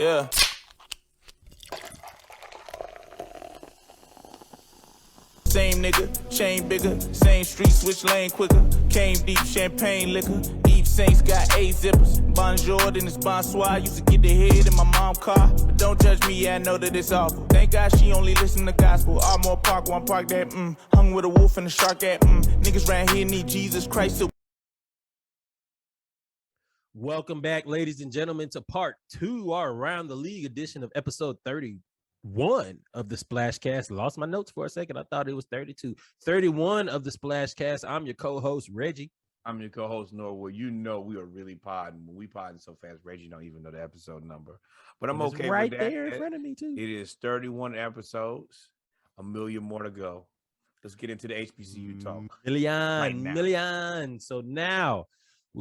Yeah. Same nigga, chain bigger, same street, switch lane quicker. Came deep, champagne liquor. Eve Saints got 8 zippers. Bonjour, then it's bonsoir. Used to get the head in my mom's car. But don't judge me, yeah, I know that it's awful. Thank God she only listen to gospel. Armor Park, one park that, hung with a wolf and a shark at, Niggas round here need Jesus Christ to. Welcome back, ladies and gentlemen, to part 2, our Around the League edition of episode 31 of the Splashcast. Lost my notes for a second. I thought it was 32. 31 of the Splashcast. I'm your co-host, Reggie. I'm your co-host, Norwood. You know we are really podding. We podding so fast, Reggie don't even know the episode number. But I'm okay right with that. There in front of me, too. It is 31 episodes, a million more to go. Let's get into the HBCU talk. Million. So now,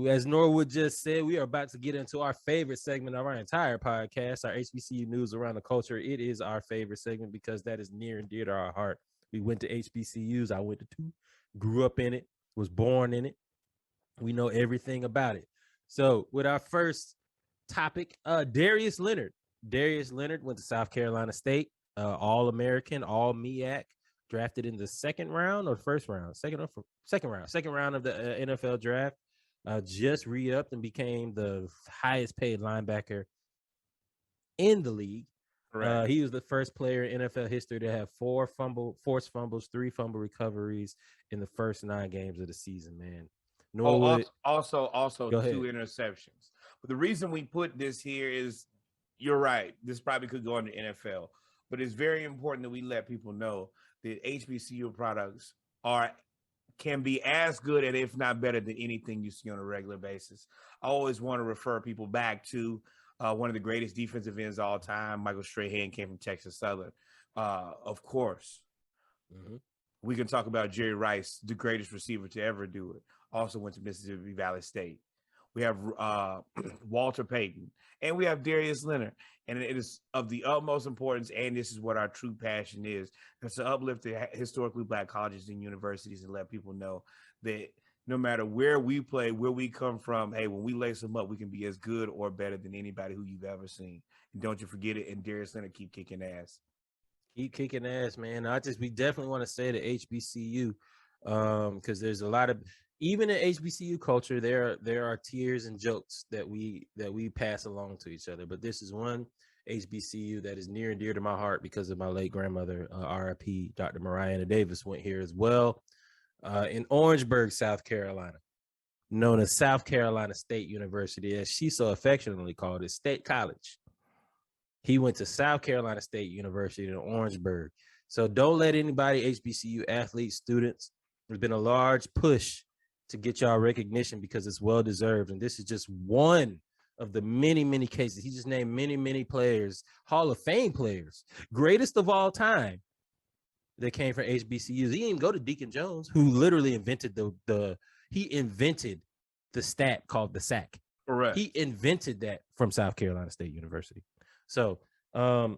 as Norwood just said, we are about to get into our favorite segment of our entire podcast, our HBCU news around the culture. It is our favorite segment because that is near and dear to our heart. We went to HBCUs. I went to 2, grew up in it, was born in it. We know everything about it. So with our first topic, Darius Leonard. Darius Leonard went to South Carolina State, All-American, All-MEAC, drafted in the second round or first round? Second round of the NFL draft. Just re-upped and became the highest paid linebacker in the league. He was the first player in NFL history to have 4 forced fumbles, 3 fumble recoveries in the first 9 games of the season, man. Also 2 interceptions. But the reason we put this here is, you're right, this probably could go in the NFL, but it's very important that we let people know that HBCU products can be as good and if not better than anything you see on a regular basis. I always want to refer people back to one of the greatest defensive ends of all time. Michael Strahan came from Texas Southern. Of course, we can talk about Jerry Rice, the greatest receiver to ever do it. Also went to Mississippi Valley State. We have Walter Payton, and we have Darius Leonard. And it is of the utmost importance, and this is what our true passion is, to uplift the historically Black colleges and universities and let people know that no matter where we play, where we come from, hey, when we lace them up, we can be as good or better than anybody who you've ever seen. And don't you forget it, and Darius Leonard keep kicking ass. Keep kicking ass, man. We definitely want to say the HBCU because there's a lot of, even in HBCU culture, there are tears and jokes that we pass along to each other. But this is one HBCU that is near and dear to my heart because of my late grandmother, RIP, Dr. Mariana Davis, went here as well, in Orangeburg, South Carolina, known as South Carolina State University, as she so affectionately called it, State College. He went to South Carolina State University in Orangeburg. So don't let anybody, HBCU athletes, students, there's been a large push to get y'all recognition because it's well-deserved. And this is just one of the many, many cases. He just named many, many players, Hall of Fame players, greatest of all time that came from HBCUs. He didn't even go to Deacon Jones, who literally invented he invented the stat called the sack. Correct. He invented that from South Carolina State University. So, I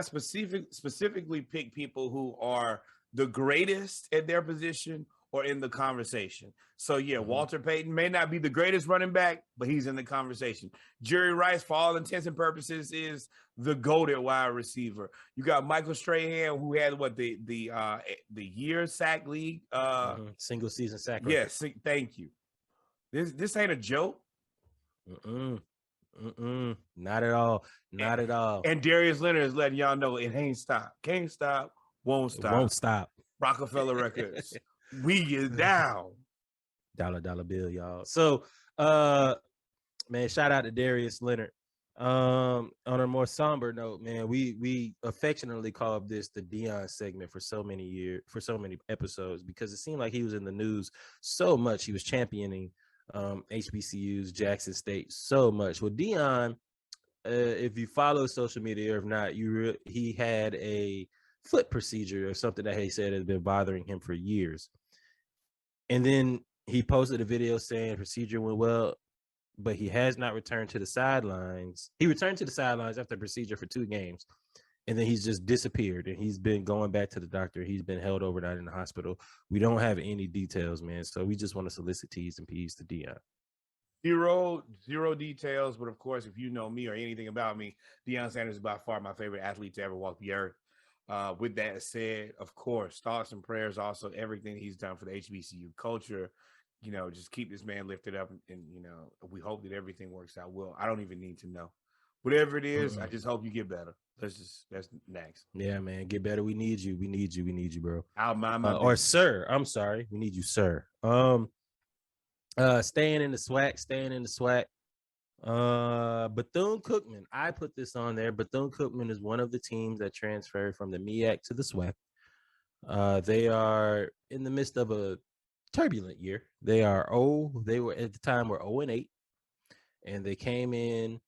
specifically pick people who are the greatest at their position or in the conversation. So, Walter Payton may not be the greatest running back, but he's in the conversation. Jerry Rice, for all intents and purposes, is the GOAT wide receiver. You got Michael Strahan, who had the year sack league, single season sack. Yes, thank you. This ain't a joke. Not at all. Not at all. And Darius Leonard is letting y'all know it ain't stop. Can't stop. Won't stop. Won't stop. Rockefeller Records. We get down. Dollar bill, y'all. So, man, shout out to Darius Leonard. On a more somber note, man, we affectionately called this the Dion segment for so many years, for so many episodes, because it seemed like he was in the news so much. He was championing HBCUs, Jackson State, so much. Well, Dion, if you follow social media or if not, he had a foot procedure or something that he said has been bothering him for years. And then he posted a video saying procedure went well, but he has not returned to the sidelines. He returned to the sidelines after the procedure for 2 games. And then he's just disappeared, and he's been going back to the doctor. He's been held overnight in the hospital. We don't have any details, man. So we just want to solicit T's and P's to Dion. Zero details, but of course, if you know me or anything about me, Deion Sanders is by far my favorite athlete to ever walk the earth. With that said, of course, thoughts and prayers, also everything he's done for the HBCU culture. Just keep this man lifted up, and we hope that everything works out well. I don't even need to know. Whatever it is, I just hope you get better. That's next. Yeah, man, get better. We need you. We need you. We need you, bro. I'll mind my or business. sir. I'm sorry. We need you, sir. Staying in the SWAC. Bethune-Cookman. I put this on there. Bethune-Cookman is one of the teams that transferred from the MEAC to the SWAC. They are in the midst of a turbulent year. They were at the time were 0-8, and they came in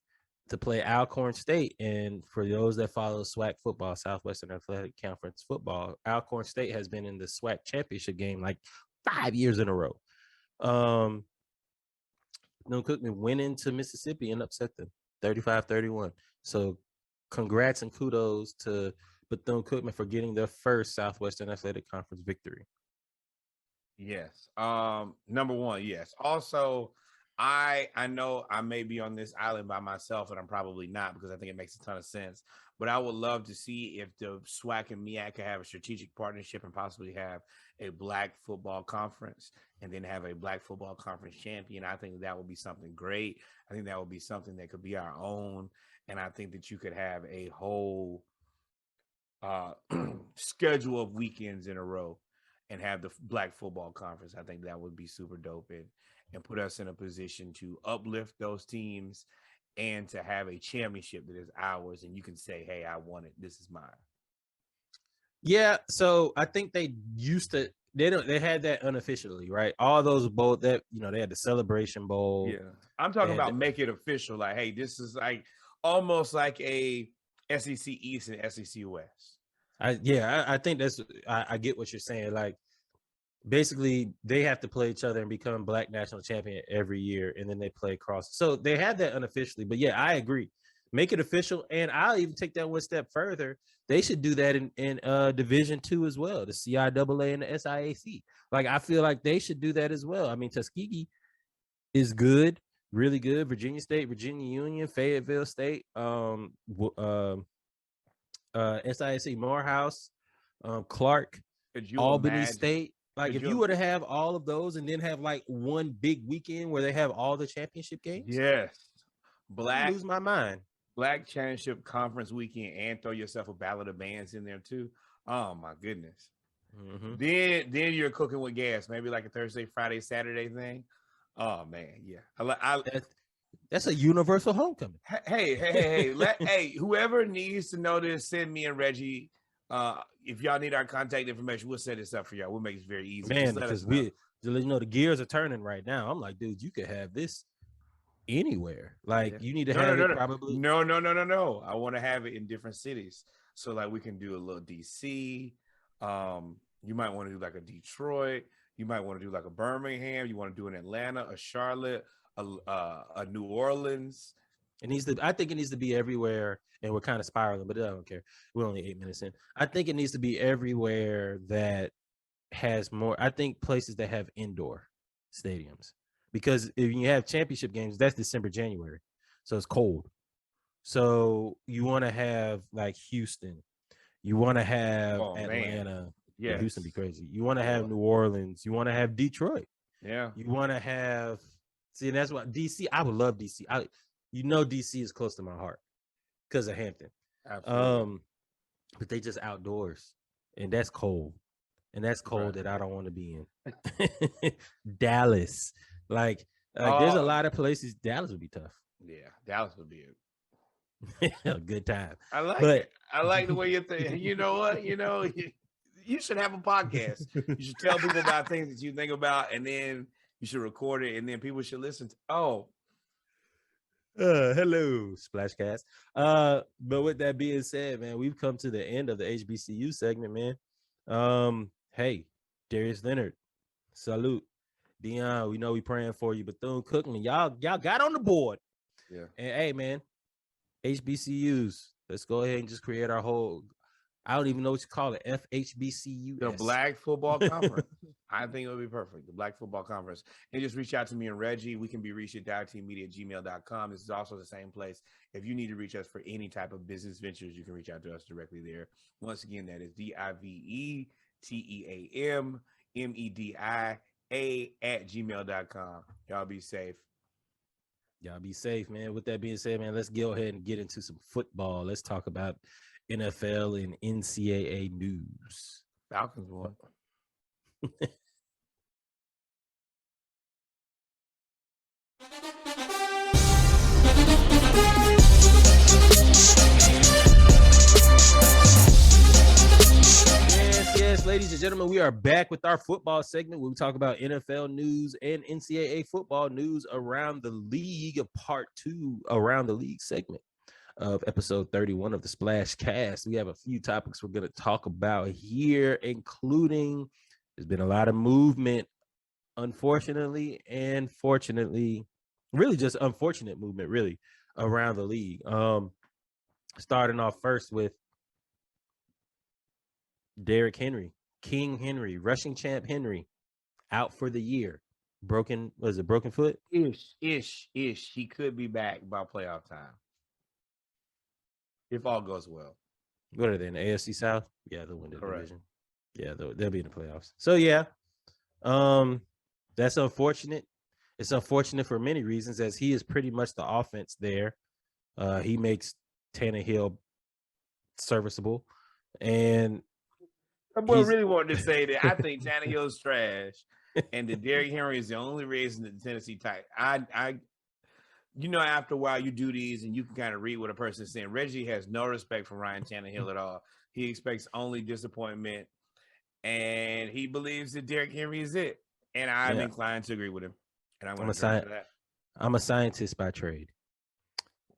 to play Alcorn State. And for those that follow SWAC football, Southwestern Athletic Conference football, Alcorn State has been in the SWAC championship game like 5 years in a row. Cookman went into Mississippi and upset them 35-31. So congrats and kudos to Bethune-Cookman for getting their first Southwestern Athletic Conference victory. Yes. Number one, yes. Also, I know I may be on this island by myself, and I'm probably not, because I think it makes a ton of sense. But I would love to see if the SWAC and MEAC could have a strategic partnership and possibly have a Black football conference, and then have a Black football conference champion. I think that would be something great. I think that would be something that could be our own. And I think that you could have a whole schedule of weekends in a row and have the Black football conference. I think that would be super dope, and put us in a position to uplift those teams and to have a championship that is ours. And you can say, hey, I won it. This is mine. Yeah. So I think they had that unofficially, right? All those bowls that, they had the Celebration Bowl. Yeah. I'm talking about make it official. Like, hey, this is like almost like a SEC East and SEC West. I think I get what you're saying. Like, basically, they have to play each other and become Black national champion every year, and then they play across. So they had that unofficially. But yeah, I agree. Make it official, and I'll even take that one step further. They should do that in Division II as well, the CIAA and the SIAC. Like, I feel like they should do that as well. I mean, Tuskegee is good, really good. Virginia State, Virginia Union, Fayetteville State, SIAC Morehouse, Clark, Albany State. Like, if you were to have all of those and then have like one big weekend where they have all the championship games, yes, I lose my mind. Black Championship Conference weekend, and throw yourself a ballot of bands in there too. Oh my goodness. Mm-hmm. Then you're cooking with gas. Maybe like a Thursday, Friday, Saturday thing. Oh man, yeah. That's a universal homecoming. Hey, whoever needs to know this, send me and Reggie. If y'all need our contact information, we'll set this up for y'all. We'll make it very easy. Man, because the gears are turning right now. I'm like, dude, you could have this anywhere. Like, you need to have it probably. No. I want to have it in different cities. So like we can do a little DC. You might want to do like a Detroit. You might want to do like a Birmingham. You want to do an Atlanta, a Charlotte, a New Orleans. I think it needs to be everywhere, and we're kind of spiraling, but I don't care. We're only 8 minutes in. I think it needs to be everywhere that has more. I think places that have indoor stadiums, because if you have championship games, that's December, January, so it's cold. So you want to have like Houston, you want to have Atlanta. Yeah, Houston be crazy. You want to have New Orleans. You want to have Detroit. Yeah, you want to have. See, and that's what DC. I would love DC. DC is close to my heart because of Hampton. Absolutely. But they just outdoors, and that's cold, that I don't want to be in. Dallas, like there's a lot of places. Dallas would be tough. Yeah, Dallas would be a good time. I like it. I like the way you think. You know what? You should have a podcast. You should tell people about things that you think about, and then you should record it, and then people should listen to. Hello, Splashcast. But with that being said, man, we've come to the end of the HBCU segment, man. Hey, Darius Leonard, salute. Deion, we know we praying for you. Bethune-Cookman, y'all got on the board. Yeah. And hey, man, HBCUs, let's go ahead and just create our whole I don't even know what you call it. FHBCU. The Black Football Conference. I think it would be perfect. The Black Football Conference. And just reach out to me and Reggie. We can be reached at diveteammedia@gmail.com. This is also the same place. If you need to reach us for any type of business ventures, you can reach out to us directly there. Once again, that is DIVETEAMMEDIA@gmail.com. Y'all be safe. Y'all be safe, man. With that being said, man, let's go ahead and get into some football. Let's talk about NFL and NCAA news. Falcons won. Yes, ladies and gentlemen, we are back with our football segment where we talk about NFL news and NCAA football news around the league, a part 2 around the league segment of episode 31 of the Splash Cast. We have a few topics we're going to talk about here, including there's been a lot of movement, unfortunately and fortunately, really just unfortunate movement, really, around the league. Starting off first with Derrick Henry, King Henry, rushing champ Henry, out for the year. Broken foot? Ish. He could be back by playoff time. If all goes well. What are they in the AFC South? Yeah, they'll win the division. Yeah, they'll be in the playoffs. So yeah, that's unfortunate. It's unfortunate for many reasons, as he is pretty much the offense there. He makes Tannehill serviceable, and I really wanted to say that I think Tannehill's trash, and that Derrick Henry is the only reason that the Tennessee Titans. After a while you do these and you can kind of read what a person is saying. Reggie has no respect for Ryan Tannehill at all. He expects only disappointment, and he believes that Derrick Henry is it. And I'm inclined to agree with him. And I'm going to turn to that. I'm a scientist by trade.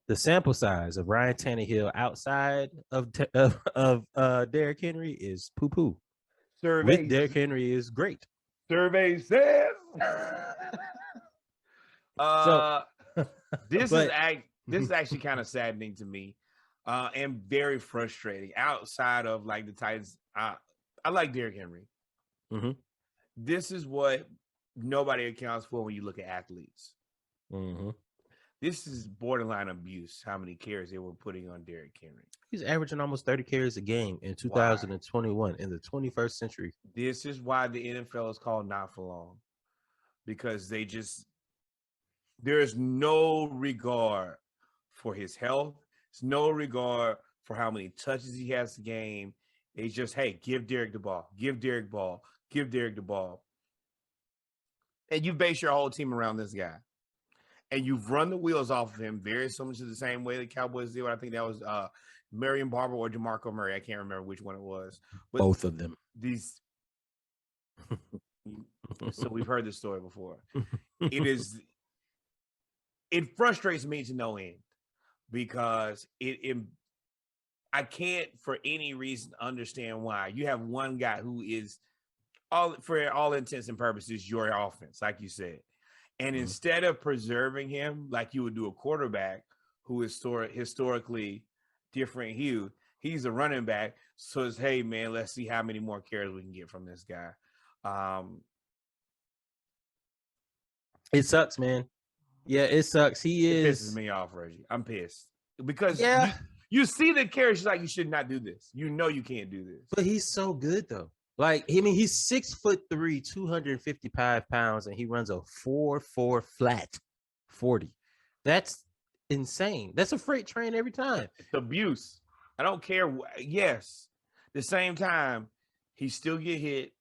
The sample size of Ryan Tannehill outside of Derrick Henry is poo-poo. With Derrick Henry is great. Survey says. This is actually kind of saddening to me, and very frustrating. Outside of like the Titans, I like Derrick Henry. Mm-hmm. This is what nobody accounts for when you look at athletes. Mm-hmm. This is borderline abuse, how many carries they were putting on Derrick Henry. He's averaging almost 30 carries a game in 2021 in the 21st century. This is why the NFL is called not for long, because there is no regard for his health. There's no regard for how many touches he has a game. It's just, hey, give Derrick the ball. Give Derrick the ball. Give Derrick the ball. And you base your whole team around this guy. And you've run the wheels off of him very similar to the same way the Cowboys did. I think that was Marion Barber or DeMarco Murray. I can't remember which one it was. But both of them. So we've heard this story before. It frustrates me to no end, because I can't for any reason understand why you have one guy who is for all intents and purposes your offense, like you said. And instead of preserving him like you would do a quarterback who is historically different hue, he's a running back. So it's, hey, man, let's see how many more carries we can get from this guy. It sucks, man. Yeah, it sucks. It pisses me off, Reggie. I'm pissed. Because you see the carries, like, you should not do this. You know you can't do this. But he's so good, though. Like, I mean, he's 6'3", 255 pounds, and he runs a 4.4 flat 40. That's insane. That's a freight train every time. It's abuse. I don't care. Yes. The same time, he still get hit.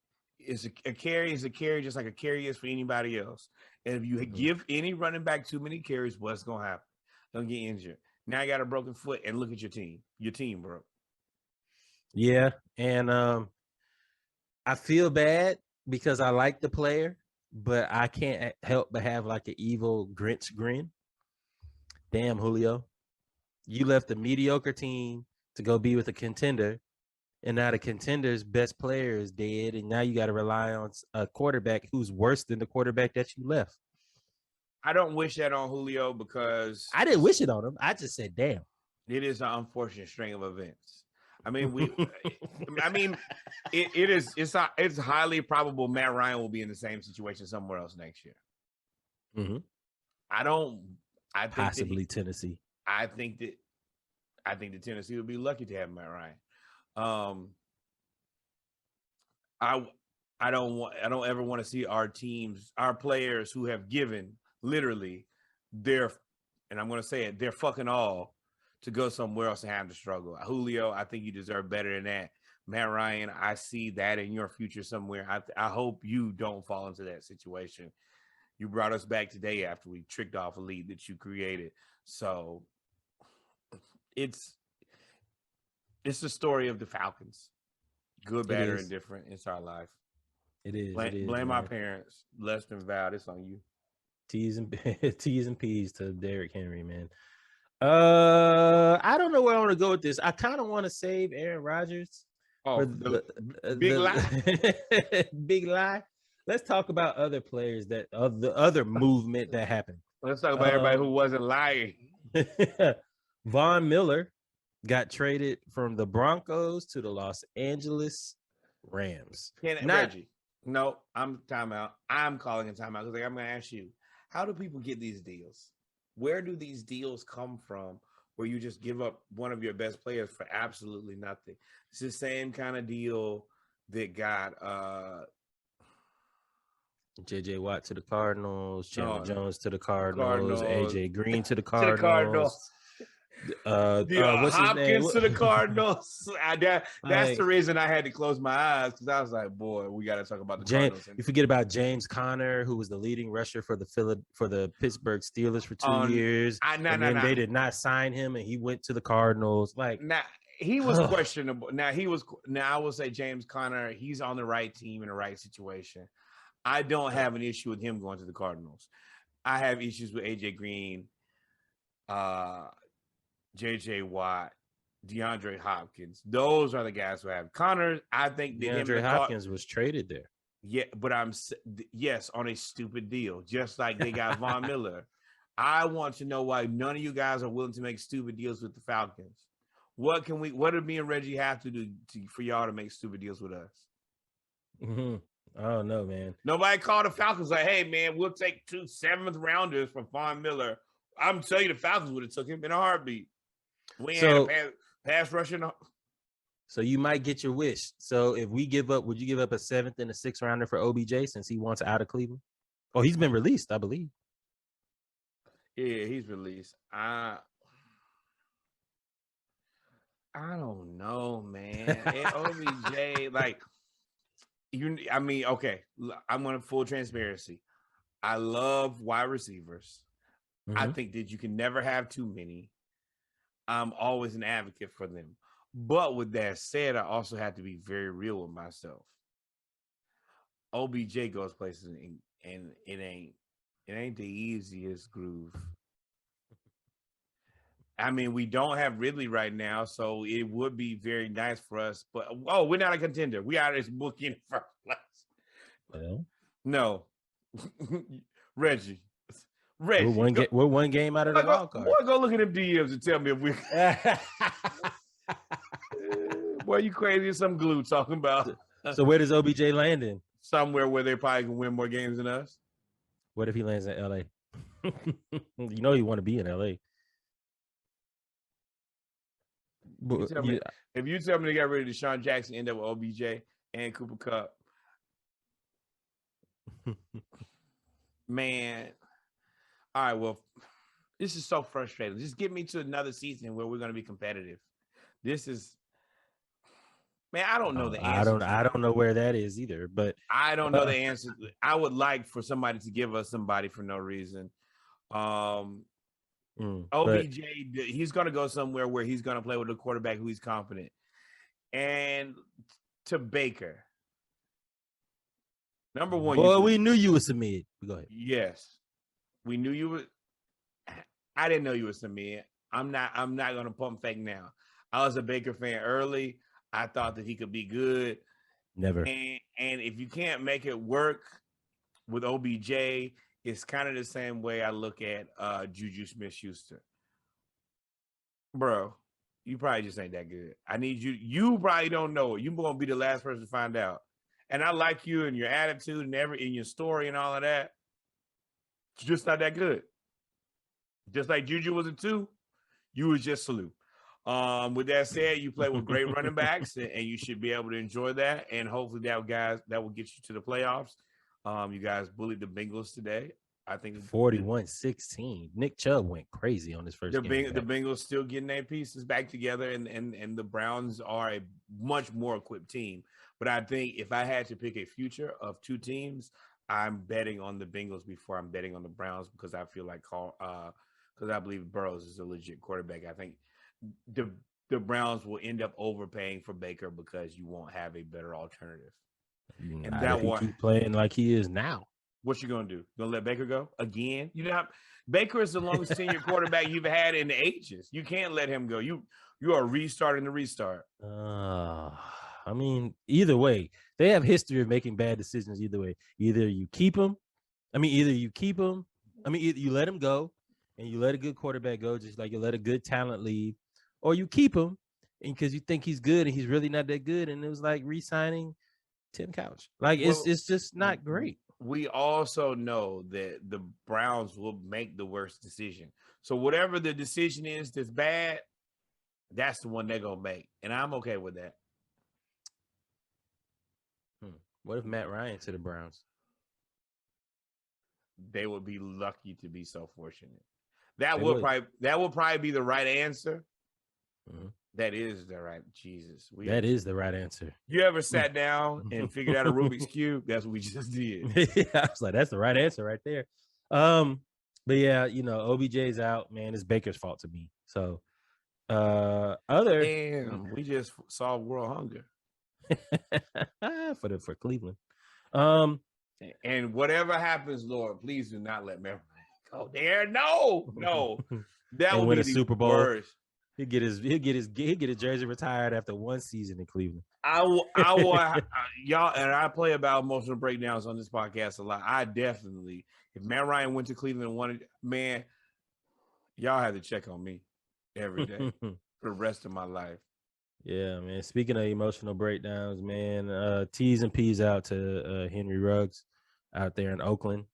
A carry is a carry, just like a carry is for anybody else. And if you give any running back too many carries, what's going to happen? They'll get injured. Now you got a broken foot, and look at your team. Your team broke. Yeah, and I feel bad because I like the player, but I can't help but have like an evil Grinch grin. Damn, Julio. You left a mediocre team to go be with a contender, and now the contender's best player is dead, and now you got to rely on a quarterback who's worse than the quarterback that you left. I don't wish that on Julio, because I didn't wish it on him. I just said, damn. It is an unfortunate string of events. I mean, it's highly probable Matt Ryan will be in the same situation somewhere else next year. Mm-hmm. I think possibly Tennessee. I think that Tennessee would be lucky to have Matt Ryan. I don't ever want to see our players who have given literally and I'm going to say it, they're fucking all to go somewhere else and have to struggle. Julio, I think you deserve better than that. Matt Ryan, I see that in your future somewhere. I hope you don't fall into that situation. You brought us back today after we tricked off a lead that you created. So it's the story of the Falcons. Good, bad, or indifferent. It's our life. It is. Blame our parents. Less than vowed. It's on you. T's and P's to Derrick Henry, man. I don't know where I want to go with this. I kind of want to save Aaron Rodgers. Oh, big lie. Big lie. Let's talk about other players the other movement that happened. Let's talk about everybody who wasn't lying. Von Miller got traded from the Broncos to the Los Angeles Rams. Reggie. No, I'm timeout. I'm calling a timeout because I'm going to ask you, how do people get these deals? Where do these deals come from where you just give up one of your best players for absolutely nothing? It's the same kind of deal that got JJ Watt to the Cardinals, Chandler Jones to the Cardinals, AJ Green to the Cardinals. What's Hopkins to the Cardinals. That's the reason I had to close my eyes, because I was like, boy, we got to talk about the Cardinals. You forget about James Conner, who was the leading rusher for the Pittsburgh Steelers for 2 years. They did not sign him, and he went to the Cardinals. He was questionable. I will say James Conner, he's on the right team in the right situation. I don't have an issue with him going to the Cardinals. I have issues with AJ Green, JJ Watt, DeAndre Hopkins. Those are the guys who have Connor. I think DeAndre Hopkins was traded there. Yeah, but on a stupid deal, just like they got Von Miller. I want to know why none of you guys are willing to make stupid deals with the Falcons. What do me and Reggie have to do for y'all to make stupid deals with us? Mm-hmm. I don't know, man. Nobody called the Falcons like, hey, man, we'll take 2 7th rounders from Von Miller. I'm telling you, the Falcons would have took him in a heartbeat. We had a pass rushing. So you might get your wish. So if we give up, would you give up a 7th and a 6th rounder for OBJ since he wants out of Cleveland? Oh, he's been released, I believe. Yeah, he's released. I don't know, man. OBJ, okay. I'm on full transparency. I love wide receivers. Mm-hmm. I think that you can never have too many. I'm always an advocate for them. But with that said, I also have to be very real with myself. OBJ goes places and it ain't the easiest groove. I mean, we don't have Ridley right now, so it would be very nice for us. But we're not a contender. We are this book in first place. Well, no, Reggie. We're one game out of the wild card. Boy, go look at them DMs and tell me if we. Boy, you crazy as some glue talking about. So where does OBJ land in? Somewhere where they probably can win more games than us. What if he lands in LA? You know you want to be in LA. If you tell me they got rid of Deshaun Jackson, end up with OBJ and Cooper Kupp, man. All right, well, this is so frustrating. Just get me to another season where we're going to be competitive. This is, man, I don't know the answer. I don't know where that is either, but I don't know the answer. I would like for somebody to give us somebody for no reason. OBJ, he's going to go somewhere where he's going to play with a quarterback who he's confident. And to Baker. Number one. Well, we knew you was a mid. Go ahead. Yes. We knew you were. I didn't know you were some mid. I'm not going to pump fake now. I was a Baker fan early. I thought that he could be good. Never. And if you can't make it work with OBJ, it's kind of the same way I look at Juju Smith-Schuster. Bro, You probably just ain't that good. I need you. You probably don't know it. You're gonna be the last person to find out. And I like you and your attitude and in your story and all of that. It's just not that good. Just like Juju was a 2, you was just salute. With that said, you play with great running backs, and you should be able to enjoy that. And hopefully, that will get you to the playoffs. You guys bullied the Bengals today. I think 41-16. Nick Chubb went crazy on his first game. The Bengals still getting their pieces back together, and the Browns are a much more equipped team. But I think if I had to pick a future of 2 teams, I'm betting on the Bengals before I'm betting on the Browns, because I feel like because I believe Burrows is a legit quarterback. I think the Browns will end up overpaying for Baker because you won't have a better alternative. And that one keep playing like he is now. What you gonna do? Gonna let Baker go again? Baker is the longest senior quarterback you've had in the ages. You can't let him go. You are restarting the restart. I mean, either way, they have history of making bad decisions. Either way, either you keep him. Either you let him go, and you let a good quarterback go, just like you let a good talent leave, or you keep him, and because you think he's good and he's really not that good. And it was like re-signing Tim Couch. It's just not great. We also know that the Browns will make the worst decision. So whatever the decision is that's bad, that's the one they're going to make. And I'm okay with that. What if Matt Ryan to the Browns? They would be lucky to be so fortunate. That would probably be the right answer. Mm-hmm. That is the right Jesus. That is the right answer. You ever sat down and figured out a Rubik's Cube? That's what we just did. I was like, that's the right answer right there. But yeah, OBJ's out, man. It's Baker's fault to me. So we just solved world hunger. for Cleveland. And whatever happens, Lord, please do not let Matt go there. No. That will win a Super Bowl. Worst. He'll get his jersey retired after one season in Cleveland. I want y'all, and I play about emotional breakdowns on this podcast a lot. I definitely, if Matt Ryan went to Cleveland and wanted, man, y'all have to check on me every day for the rest of my life. Yeah, man. Speaking of emotional breakdowns, man, T's and P's out to Henry Ruggs out there in Oakland.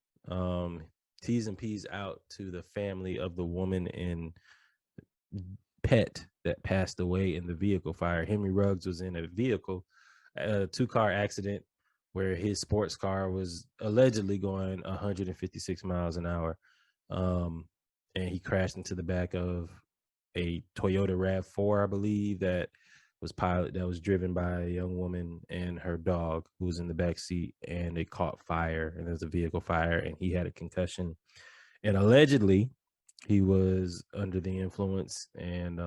T's and P's out to the family of the woman and pet that passed away in the vehicle fire. Henry Ruggs was in a vehicle, a 2-car accident where his sports car was allegedly going 156 miles an hour. And he crashed into the back of a Toyota RAV4, I believe, that was driven by a young woman and her dog who was in the back seat, and it caught fire, and there was a vehicle fire, and he had a concussion. And allegedly he was under the influence, and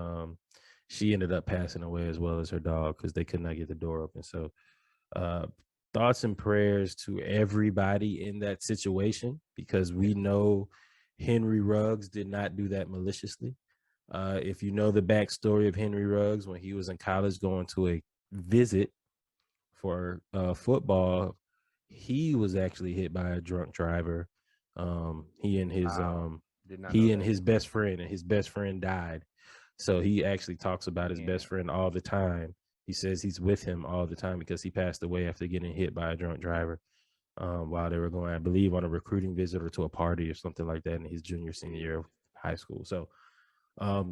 she ended up passing away as well as her dog because they could not get the door open. So thoughts and prayers to everybody in that situation, because we know Henry Ruggs did not do that maliciously. If you know the backstory of Henry Ruggs, when he was in college going to a visit for football, he was actually hit by a drunk driver. He and his best friend, and his best friend died. So he actually talks about his best friend all the time. He says he's with him all the time because he passed away after getting hit by a drunk driver while they were going, I believe, on a recruiting visit or to a party or something like that in his senior year of high school. So I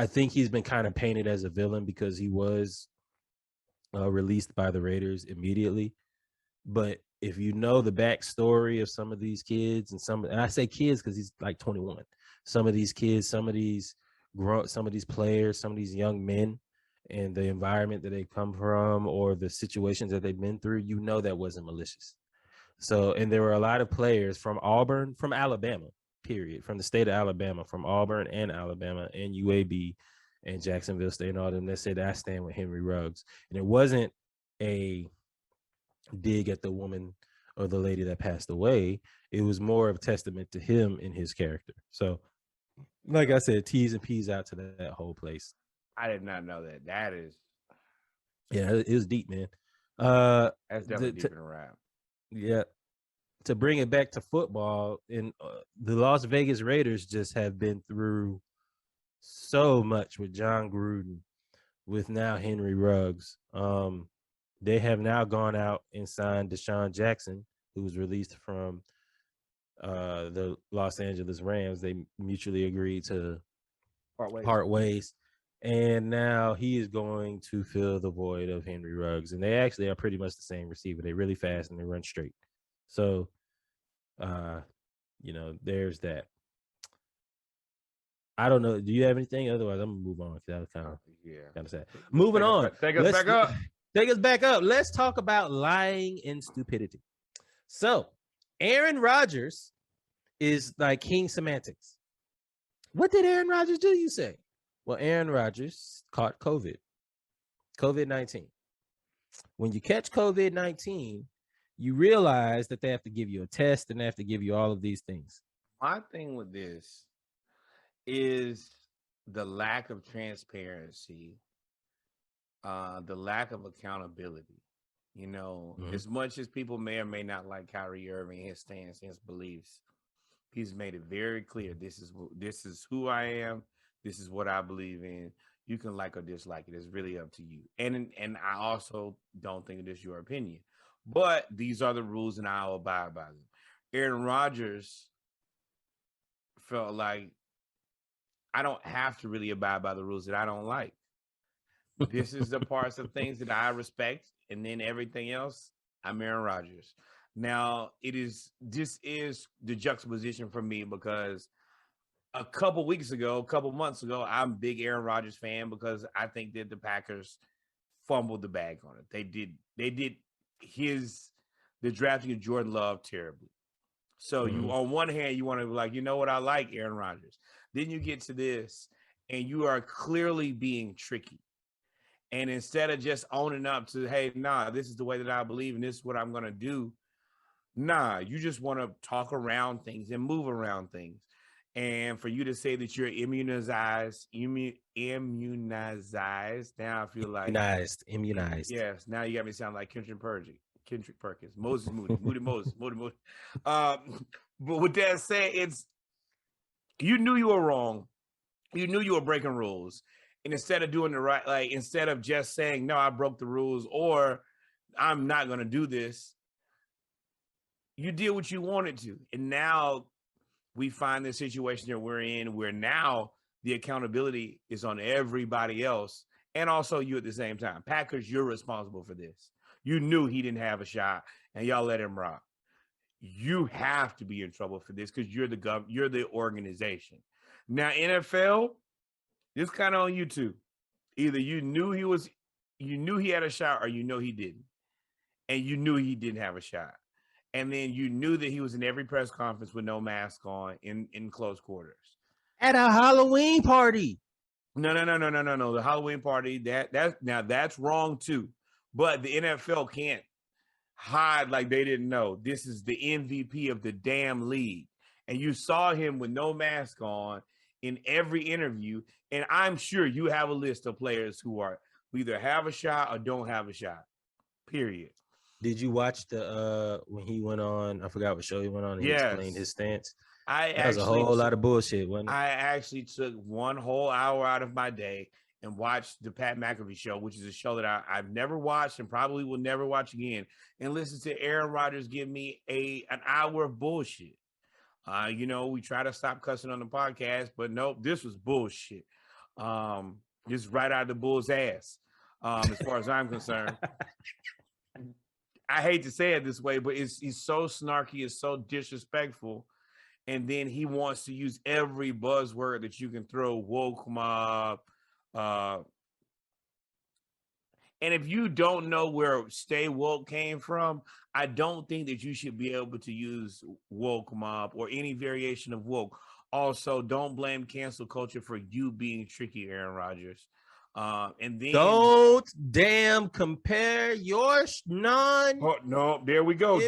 think he's been kind of painted as a villain because he was released by the Raiders immediately. But if you know the backstory of some of these kids and I say kids because he's like 21, some of these kids, some of these players, some of these young men, and the environment that they come from or the situations that they've been through, that wasn't malicious. So, and there were a lot of players from Alabama, period, from the state of Alabama, from Auburn and Alabama and UAB and Jacksonville State and all them that said, I stand with Henry Ruggs. And it wasn't a dig at the woman or the lady that passed away. It was more of a testament to him and his character. So, like I said, T's and P's out to that whole place. I did not know that. That is, yeah, it was deep, man. That's definitely deep in a rap. Yeah. To bring it back to football, and the Las Vegas Raiders just have been through so much with John Gruden, with now Henry Ruggs. They have now gone out and signed Deshaun Jackson, who was released from the Los Angeles Rams. They mutually agreed to part ways. And now he is going to fill the void of Henry Ruggs. And they actually are pretty much the same receiver. They're really fast and they run straight. So, there's that. I don't know. Do you have anything? Otherwise, I'm gonna move on. That was kind of sad. Moving on. Take us back up. Take us back up. Let's talk about lying and stupidity. So, Aaron Rodgers is like king semantics. What did Aaron Rodgers do, you say? Well, Aaron Rodgers caught COVID-19. When you catch COVID-19, you realize that they have to give you a test and they have to give you all of these things. My thing with this is the lack of transparency, the lack of accountability. As much as people may or may not like Kyrie Irving, his stance, his beliefs, he's made it very clear. This is who I am. This is what I believe in. You can like or dislike it. It's really up to you. And I also don't think it is your opinion. But these are the rules, and I'll abide by them. Aaron Rodgers felt like, I don't have to really abide by the rules that I don't like. This is the parts of things that I respect, and then everything else, I'm Aaron Rodgers. Now, this is the juxtaposition for me, because a couple months ago, I'm a big Aaron Rodgers fan because I think that the Packers fumbled the bag on it. They did the drafting of Jordan Love terribly. So you, on one hand, you want to be like, you know what, I like Aaron Rodgers. Then you get to this, and you are clearly being tricky. And instead of just owning up to, hey, nah, this is the way that I believe, and this is what I'm going to do. Nah, you just want to talk around things and move around things. And for you to say that you're immunized, now I feel like immunized. Yes, now you got me sound like Kendrick Perkins, Moses Moody, Moses. But with that said, you knew you were wrong. You knew you were breaking rules. And instead of doing the right, like, instead of just saying, no, I broke the rules, or I'm not going to do this, you did what you wanted to. And now we find the situation that we're in, where now the accountability is on everybody else, and also you at the same time. Packers, you're responsible for this. You knew he didn't have a shot, and y'all let him rock. You have to be in trouble for this because you're the organization. Now, NFL, it's kind of on you too. Either you knew he had a shot, or you know he didn't, and you knew he didn't have a shot. And then you knew that he was in every press conference with no mask on in close quarters. At a Halloween party. No. The Halloween party, that's wrong too. But the NFL can't hide like they didn't know. This is the MVP of the damn league. And you saw him with no mask on in every interview. And I'm sure you have a list of players who either have a shot or don't have a shot. Period. Did you watch when he went on? I forgot what show he went on. And he explained his stance. That was a whole lot of bullshit, wasn't it? I actually took one whole hour out of my day and watched the Pat McAfee show, which is a show that I've never watched and probably will never watch again, and listen to Aaron Rodgers give me an hour of bullshit. We try to stop cussing on the podcast, but nope, this was bullshit. Just right out of the bull's ass, as far as I'm concerned. I hate to say it this way, but he's so snarky, it's so disrespectful. And then he wants to use every buzzword that you can throw, woke mob. And if you don't know where stay woke came from, I don't think that you should be able to use woke mob or any variation of woke. Also, don't blame cancel culture for you being tricky, Aaron Rodgers. And then don't damn compare your no, there we go.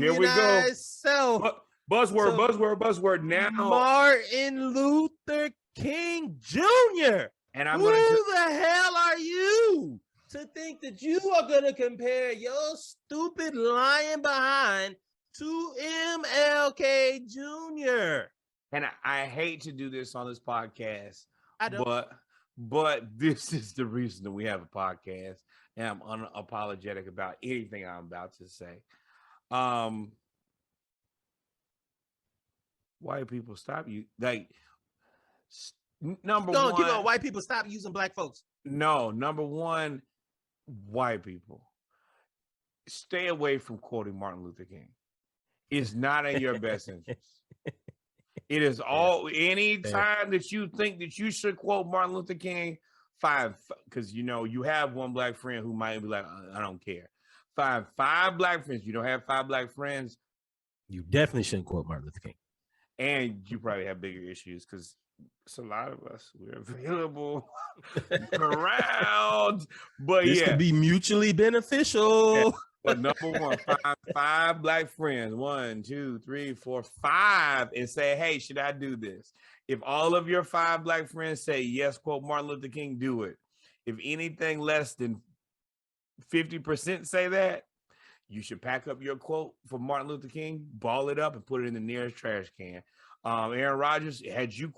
Self. Buzzword now. Martin Luther King Jr. And who the hell are you to think that you are gonna compare your stupid lying behind to MLK Jr.? And I hate to do this on this podcast. I don't. But this is the reason that we have a podcast, and I'm unapologetic about anything I'm about to say. White people, stop you like number one. Keep on. White people, stop using black folks. No, number one, white people, stay away from quoting Martin Luther King. It's not in your best interest. It is all anytime that you think that you should quote Martin Luther King, fine, because you have one black friend who might be like, I don't care. Five black friends. You don't have 5 black friends. You definitely shouldn't quote Martin Luther King. And you probably have bigger issues because it's a lot of us. We're available around. But this could be mutually beneficial. Yeah. But number one, find 5 black friends, 1, 2, 3, 4, 5, and say, hey, should I do this? If all of your 5 black friends say yes, quote Martin Luther King, do it. If anything less than 50% say that, you should pack up your quote for Martin Luther King, ball it up, and put it in the nearest trash can. Aaron Rodgers, had you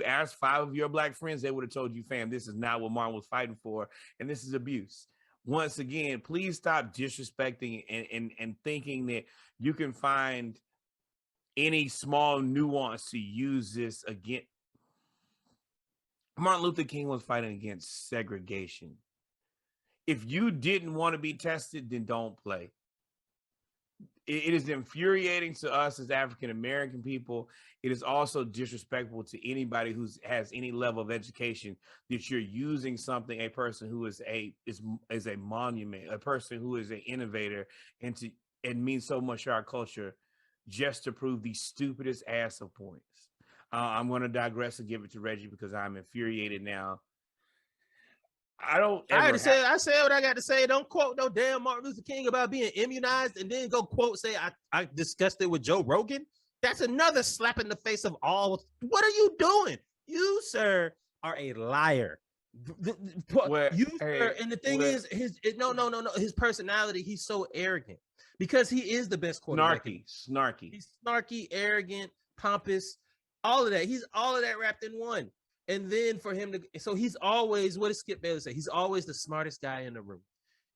asked 5 of your black friends, they would have told you, fam, this is not what Martin was fighting for, and this is abuse. Once again, please stop disrespecting and thinking that you can find any small nuance to use this against. Martin Luther King was fighting against segregation. If you didn't want to be tested, then don't play. It is infuriating to us as African-American people. It is also disrespectful to anybody who has any level of education that you're using something, a person who is a monument, a person who is an innovator and means so much to our culture just to prove the stupidest ass of points. I'm going to digress and give it to Reggie because I'm infuriated now. I said what I got to say. Don't quote no damn Martin Luther King about being immunized and then go quote say I discussed it with Joe Rogan. That's another slap in the face of all. What are you doing? You, sir, are a liar. Sir, and the thing is, his personality, he's so arrogant because he is the best quarterback. Snarky. He's snarky, arrogant, pompous, all of that. He's all of that wrapped in one. And then for him so he's always, what does Skip Bayless say? He's always the smartest guy in the room.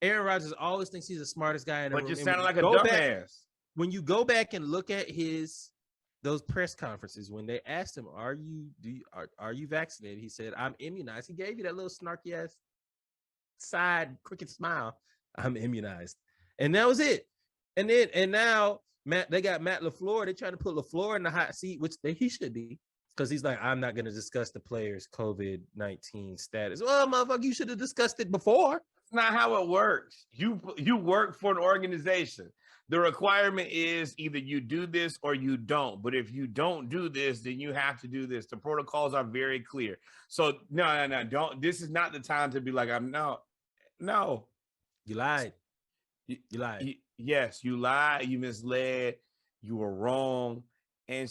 Aaron Rodgers always thinks he's the smartest guy in the room. But you sound like a dumbass. When you go back and look at those press conferences, when they asked him, are you vaccinated? He said, I'm immunized. He gave you that little snarky ass side crooked smile. I'm immunized. And that was it. And now they got Matt LaFleur. They're trying to put LaFleur in the hot seat, which he should be. Because he's like, I'm not going to discuss the players' COVID-19 status. Well, motherfucker, you should have discussed it before. That's not how it works. You work for an organization. The requirement is either you do this or you don't. But if you don't do this, then you have to do this. The protocols are very clear. So no, don't. This is not the time to be like, no. You lied. You lied. Yes, you lied. You misled. You were wrong. And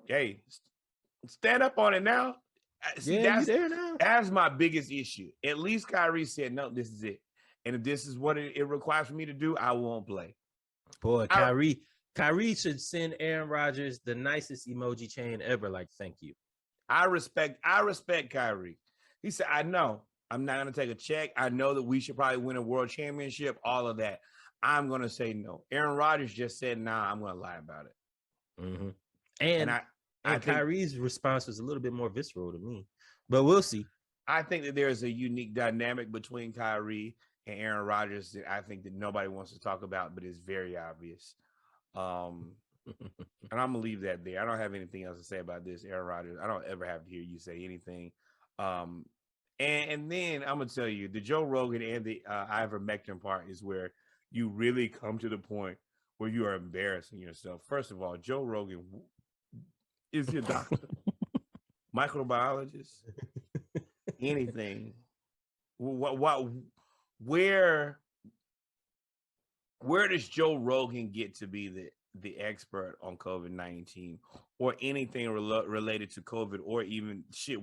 hey, stand up on it now. See, that's my biggest issue. At least Kyrie said, no, this is it. And if this is what it requires for me to do, I won't play. Boy, Kyrie should send Aaron Rodgers the nicest emoji chain ever. Like, thank you. I respect Kyrie. He said, I know I'm not going to take a check. I know that we should probably win a world championship, all of that. I'm going to say no. Aaron Rodgers just said, nah, I'm going to lie about it. Mm-hmm. And Kyrie's response was a little bit more visceral to me, but we'll see. I think that there's a unique dynamic between Kyrie and Aaron Rodgers that I think that nobody wants to talk about, but it's very obvious. And I'm gonna leave that there. I don't have anything else to say about this, Aaron Rodgers. I don't ever have to hear you say anything. And then I'm gonna tell you, the Joe Rogan and the ivermectin part is where you really come to the point where you are embarrassing yourself. First of all, Joe Rogan is your doctor, microbiologist, anything. Where does Joe Rogan get to be the expert on COVID-19 or anything related to COVID or even shit?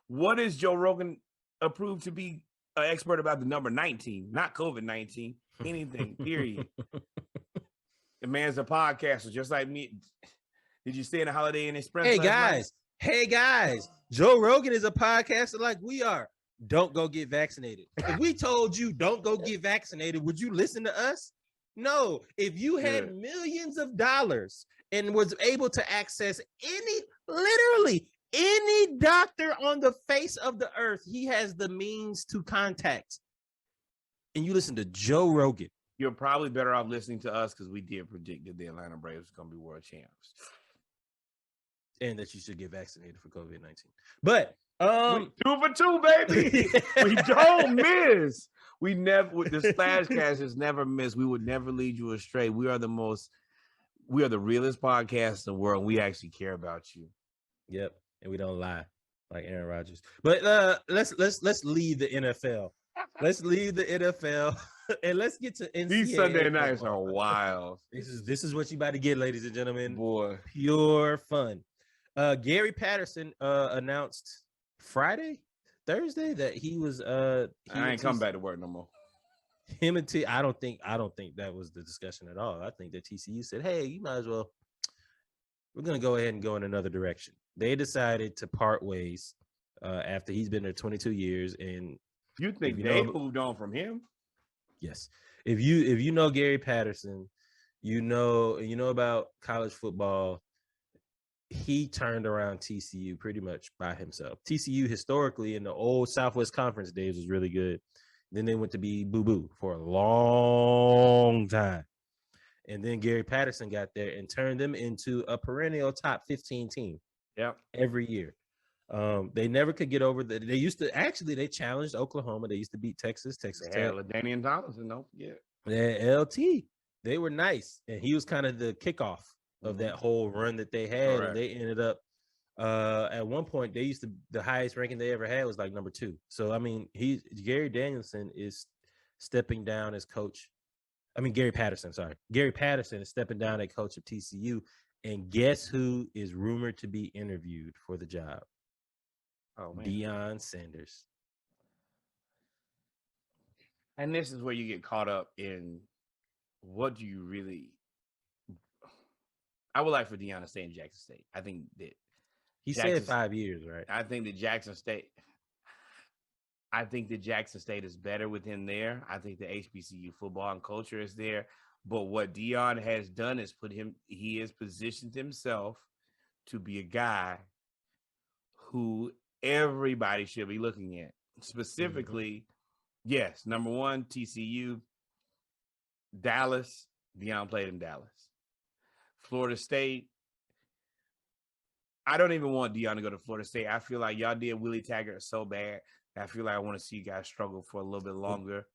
What is Joe Rogan approved to be an expert about? The number 19, not COVID-19, anything, period. The man's a podcaster just like me. Did you stay in the Holiday Inn Express? Hey guys, Joe Rogan is a podcaster like we are. Don't go get vaccinated. If we told you don't go get vaccinated, would you listen to us? No. If you had millions of dollars and was able to access literally any doctor on the face of the earth, he has the means to contact. And you listen to Joe Rogan. You're probably better off listening to us because we did predict that the Atlanta Braves are going to be world champs. And that you should get vaccinated for COVID-19. But 2 for 2, baby. We don't miss. We never, the Splashcast has never missed. We would never lead you astray. We are the realest podcast in the world. We actually care about you. Yep. And we don't lie like Aaron Rodgers. But let's leave the NFL. Let's leave the NFL and let's get to NCAA. These Sunday nights are wild. This is what you about to get, ladies and gentlemen. Boy, pure fun. Gary Patterson announced Thursday that he was I ain't coming back to work no more. Him and I don't think that was the discussion at all. I think that TCU said, hey, you might as well, we're gonna go ahead and go in another direction. They decided to part ways after he's been there 22 years. And you think they moved on from him? Yes. If you know Gary Patterson, you know about college football. He turned around TCU pretty much by himself. TCU historically in the old Southwest Conference days was really good. Then they went to be boo-boo for a long time. And then Gary Patterson got there and turned them into a perennial top 15 team. Yeah, every year. They never could get over that. They challenged Oklahoma. They used to beat Texas Tech. LaDainian Tomlinson, don't forget. Yeah, LT. They were nice. And he was kind of the kickoff of that whole run that they had. And they ended up at one point the highest ranking they ever had was like number 2. So I mean, Gary Danielson is stepping down as coach. I mean, Gary Patterson is stepping down as coach of TCU. And guess who is rumored to be interviewed for the job? Oh, man. Deion Sanders. And this is where you get caught up in what do you really. I would like for Deion to stay in Jackson State. I think that he said 5 years, right? I think that Jackson State is better with him there. I think the HBCU football and culture is there. But what Deion has done is he has positioned himself to be a guy who everybody should be looking at. Specifically, yes, number 1, TCU, Dallas. Deion played in Dallas. Florida State. I don't even want Deion to go to Florida State. I feel like y'all did Willie Taggart so bad. I feel like I want to see you guys struggle for a little bit longer.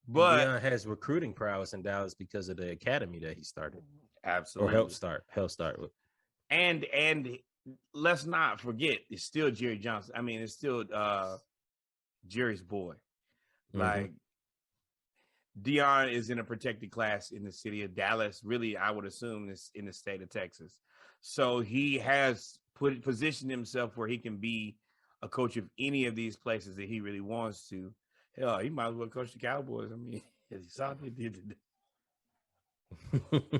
But Deion has recruiting prowess in Dallas because of the academy that he started. Absolutely. Or helped start with. And let's not forget, it's still Jerry Johnson. I mean, it's still Jerry's boy. Like, Deion is in a protected class in the city of Dallas. Really, I would assume is in the state of Texas. So he has positioned himself where he can be a coach of any of these places that he really wants to. Hell, he might as well coach the Cowboys. I mean, he saw what they did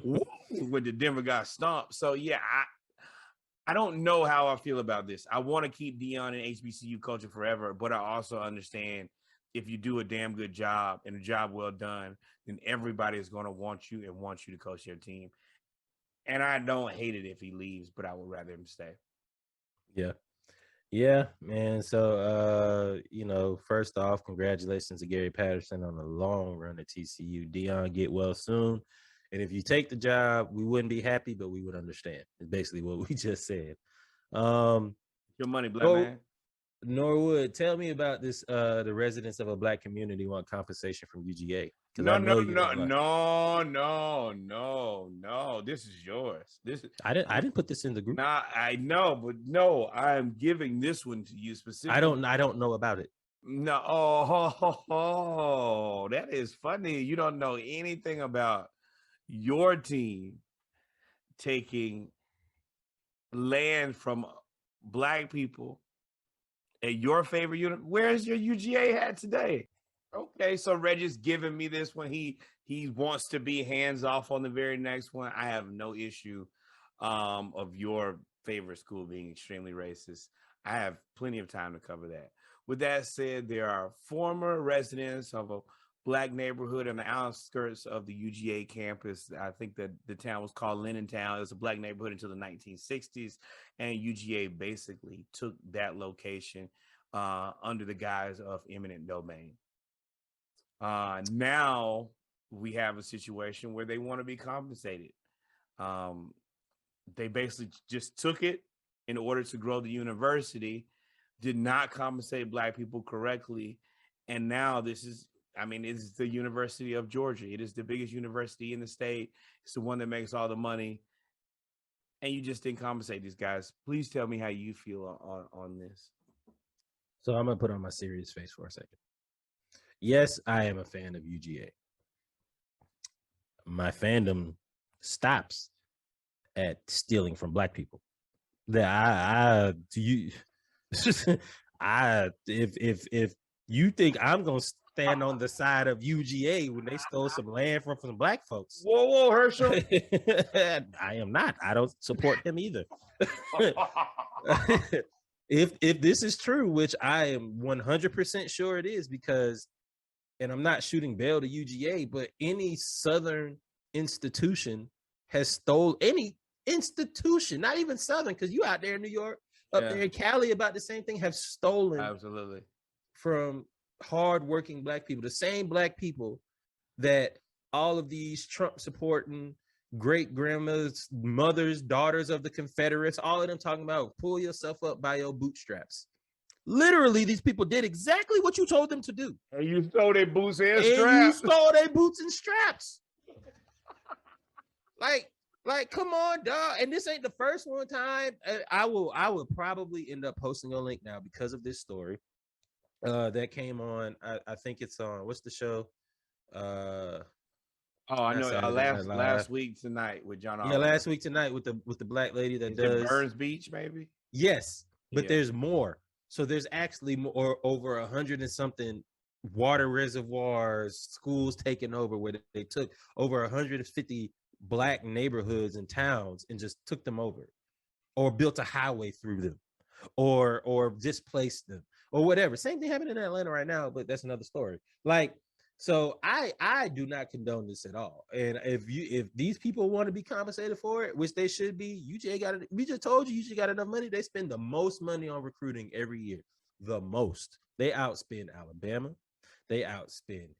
when the Denver got stomped. So yeah, I don't know how I feel about this. I want to keep Deion in HBCU culture forever, but I also understand if you do a damn good job and a job well done, then everybody is going to want you and want you to coach their team. And I don't hate it if he leaves, but I would rather him stay. Yeah, man. So, first off, congratulations to Gary Patterson on the long run at TCU. Deion, get well soon. And if you take the job, we wouldn't be happy, but we would understand. It's basically what we just said. Your money, black man. Norwood, tell me about this. The residents of a black community want compensation from UGA. No. This is yours. I didn't put this in the group. Nah, I know, but no, I'm giving this one to you specifically. I don't know about it. No, that is funny. You don't know anything about your team taking land from black people at your favorite unit. Where's your UGA hat today? Okay, so Reggie's giving me this one. He wants to be hands off on the very next one. I have no issue of your favorite school being extremely racist. I have plenty of time to cover that. With that said, there are former residents of a Black neighborhood on the outskirts of the UGA campus. I think that the town was called Lenin Town. It was a Black neighborhood until the 1960s, and UGA basically took that location under the guise of eminent domain. Now we have a situation where they want to be compensated. They basically just took it in order to grow the university, did not compensate Black people correctly, and now this is, I mean, it's the University of Georgia. It is the biggest university in the state. It's the one that makes all the money, and you just didn't compensate these guys. Please tell me how you feel on this. So I'm gonna put on my serious face for a second. Yes, I am a fan of UGA. My fandom stops at stealing from Black people. That if you think I'm gonna stand on the side of UGA when they stole some land from some Black folks, whoa, Herschel, I am not. I don't support him either. If this is true, which I am 100% sure it is, because, and I'm not shooting bail to UGA, but any Southern institution has stole, any institution, not even Southern, because you out there in New York, up there in Cali, about the same thing, have stolen absolutely from hardworking Black people, the same Black people that all of these Trump supporting great grandmothers, mothers, daughters of the Confederates, all of them talking about pull yourself up by your bootstraps. Literally, these people did exactly what you told them to do. And you stole their boots and straps. You stole their boots and straps. Like, come on, dog. And this ain't the first one time. I will probably end up posting a link now because of this story that came on. I think it's on, what's the show? I know. Last week tonight with John. Yeah, last week tonight with the Black lady that does Burns Beach, maybe. Yes, but there's more. So there's actually more, over 100 and something water reservoirs, schools taken over, where they took over 150 Black neighborhoods and towns and just took them over, or built a highway through them, or displaced them, or whatever. Same thing happened in Atlanta right now, but that's another story. Like, so I do not condone this at all. And if these people want to be compensated for it, which they should be, UGA got it. We just told you UGA got enough money. They spend the most money on recruiting every year. The most. They outspend Alabama. They outspend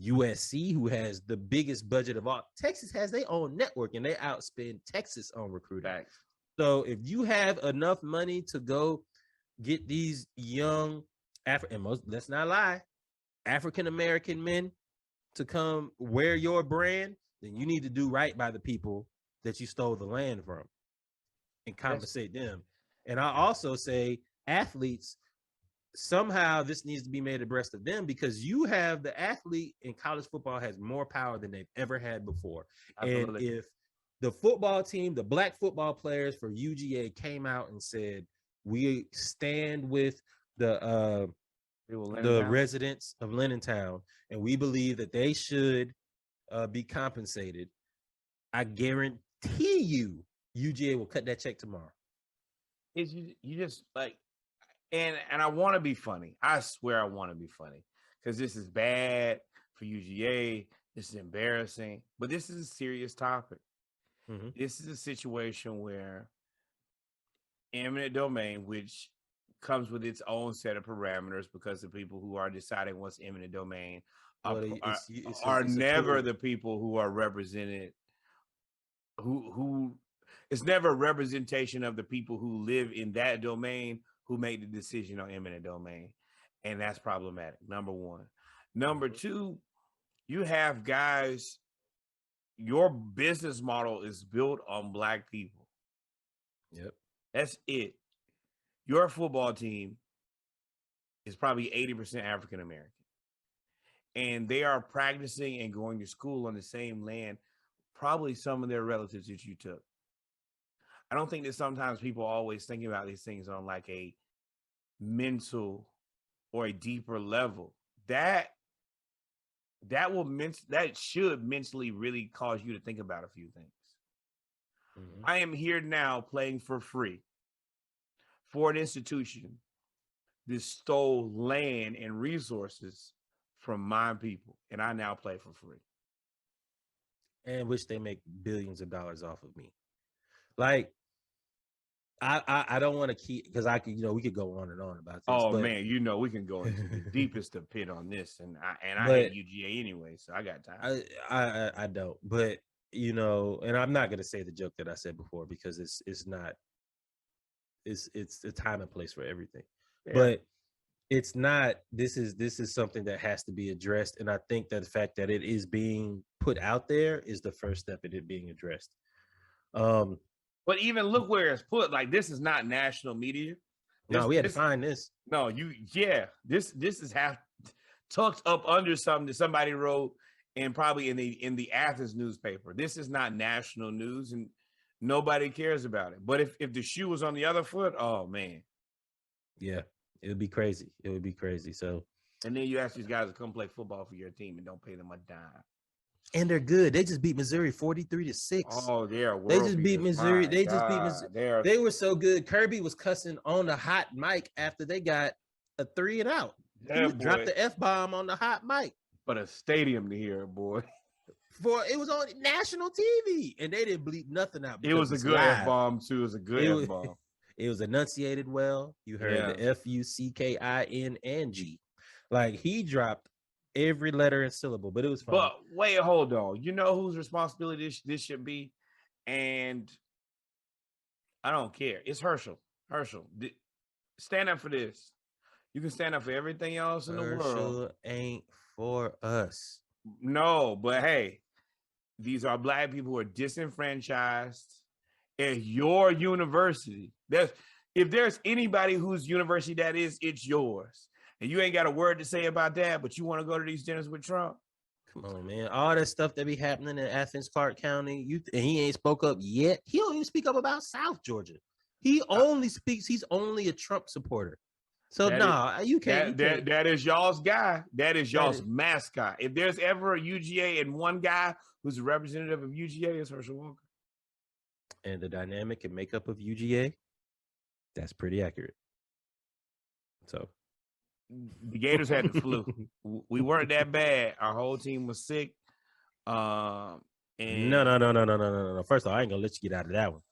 USC, who has the biggest budget of all. Texas has their own network, and they outspend Texas on recruiting. Right. So if you have enough money to go get these young let's not lie, African-American men to come wear your brand, then you need to do right by the people that you stole the land from and compensate them. And I also say athletes, somehow this needs to be made abreast of them, because you have the athlete in college football has more power than they've ever had before. Absolutely. And if the football team, the Black football players for UGA came out and said, we stand with the residents of Lenintown, and we believe that they should be compensated, I guarantee you UGA will cut that check tomorrow. Is you just like, and I want to be funny. I swear I want to be funny, because this is bad for UGA. This is embarrassing, but this is a serious topic. Mm-hmm. This is a situation where eminent domain, which comes with its own set of parameters, because the people who are deciding what's eminent domain are never the people who are represented, who it's never a representation of the people who live in that domain who made the decision on eminent domain. And that's problematic, number one. Number two, you have guys, your business model is built on Black people. Yep. That's it. Your football team is probably 80% African American, and they are practicing and going to school on the same land, probably some of their relatives that you took. I don't think that sometimes people are always thinking about these things on like a mental or a deeper level. That should mentally really cause you to think about a few things. Mm-hmm. I am here now playing for free for an institution that stole land and resources from my people, and I now play for free. And which they make billions of dollars off of me. Like, I don't want to keep, because I could, we could go on and on about this. Oh, man, we can go into the deepest of pit on this, and I hate UGA anyway, so I got time. I don't, but and I'm not gonna say the joke that I said before because it's not. It's a time and place for everything, but it's not. This is something that has to be addressed, and I think that the fact that it is being put out there is the first step in it being addressed. But even look where it's put. Like, this is not national media. We had to find this. No, this is half tucked up under something that somebody wrote, and probably in the Athens newspaper. This is not national news, and nobody cares about it. But if the shoe was on the other foot, oh man, yeah, it would be crazy. It would be crazy. So, and then you ask these guys to come play football for your team and don't pay them a dime. And they're good. They just beat Missouri 43-6. Oh, they just beat Missouri. They just beat Missouri. They were so good. Kirby was cussing on the hot mic after they got a 3 and out. He dropped the F-bomb on the hot mic. But a stadium to hear it, boy. It was on national TV, and they didn't bleep nothing out. It was a good F-bomb, too. It was a good F-bomb. It was enunciated well. You heard the F-U-C-K-I-N and G. Like, he dropped every letter and syllable, but it was fun. But wait, hold on. You know whose responsibility this should be? And I don't care. It's Herschel. Stand up for this. You can stand up for everything else in the world. Herschel ain't for us. No, but hey, these are Black people who are disenfranchised at your university. If there's anybody whose university that is, it's yours. And you ain't got a word to say about that, but you want to go to these dinners with Trump? Come on, man. All that stuff that be happening in Athens, Clark County, and he ain't spoke up yet. He don't even speak up about South Georgia. He's only a Trump supporter. So you can't. That is y'all's guy. That is y'all's mascot. If there's ever a UGA and one guy who's a representative of UGA, it's Herschel Walker. And the dynamic and makeup of UGA, that's pretty accurate. So the Gators had the flu. We weren't that bad. Our whole team was sick. And No. First off, I ain't gonna let you get out of that one.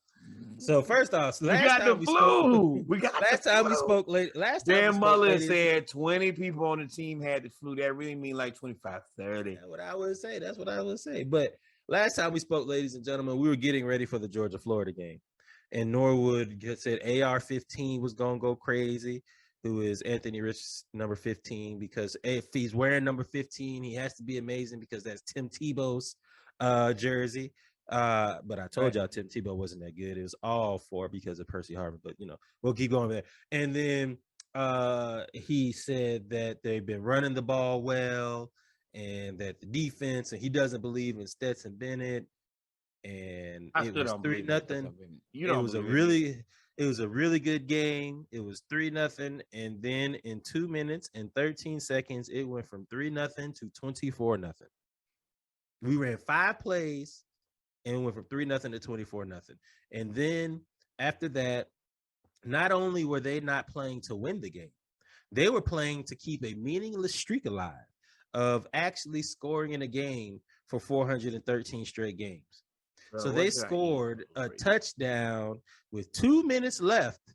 So first off, last time we spoke, Dan Mullen said 20 people on the team had the flu. That really mean like 25, 30. That's what I would say. But last time we spoke, ladies and gentlemen, we were getting ready for the Georgia-Florida game. And Norwood said AR-15 was going to go crazy, who is Anthony Rich's number 15, because if he's wearing number 15, he has to be amazing because that's Tim Tebow's jersey. But I told y'all Tim Tebow wasn't that good. It was all because of Percy Harvin, but we'll keep going there. And then he said that they've been running the ball well and that the defense, and he doesn't believe in Stetson Bennett. And it was 3-0. It was a really good game. It was 3-0, and then in 2 minutes and 13 seconds, it went from 3-0 to 24-0. We ran 5 plays. And it went from 3-0 to 24-0. And then after that, not only were they not playing to win the game, they were playing to keep a meaningless streak alive of actually scoring in a game for 413 straight games. Bro, so they scored a touchdown with 2 minutes left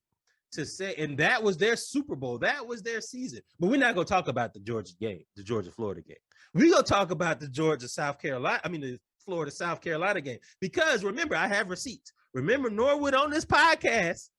to say, and that was their Super Bowl. That was their season. But we're not going to talk about the Georgia-Florida game. We're going to talk about the the Florida-South Carolina game. Because remember, I have receipts. Remember, Norwood on this podcast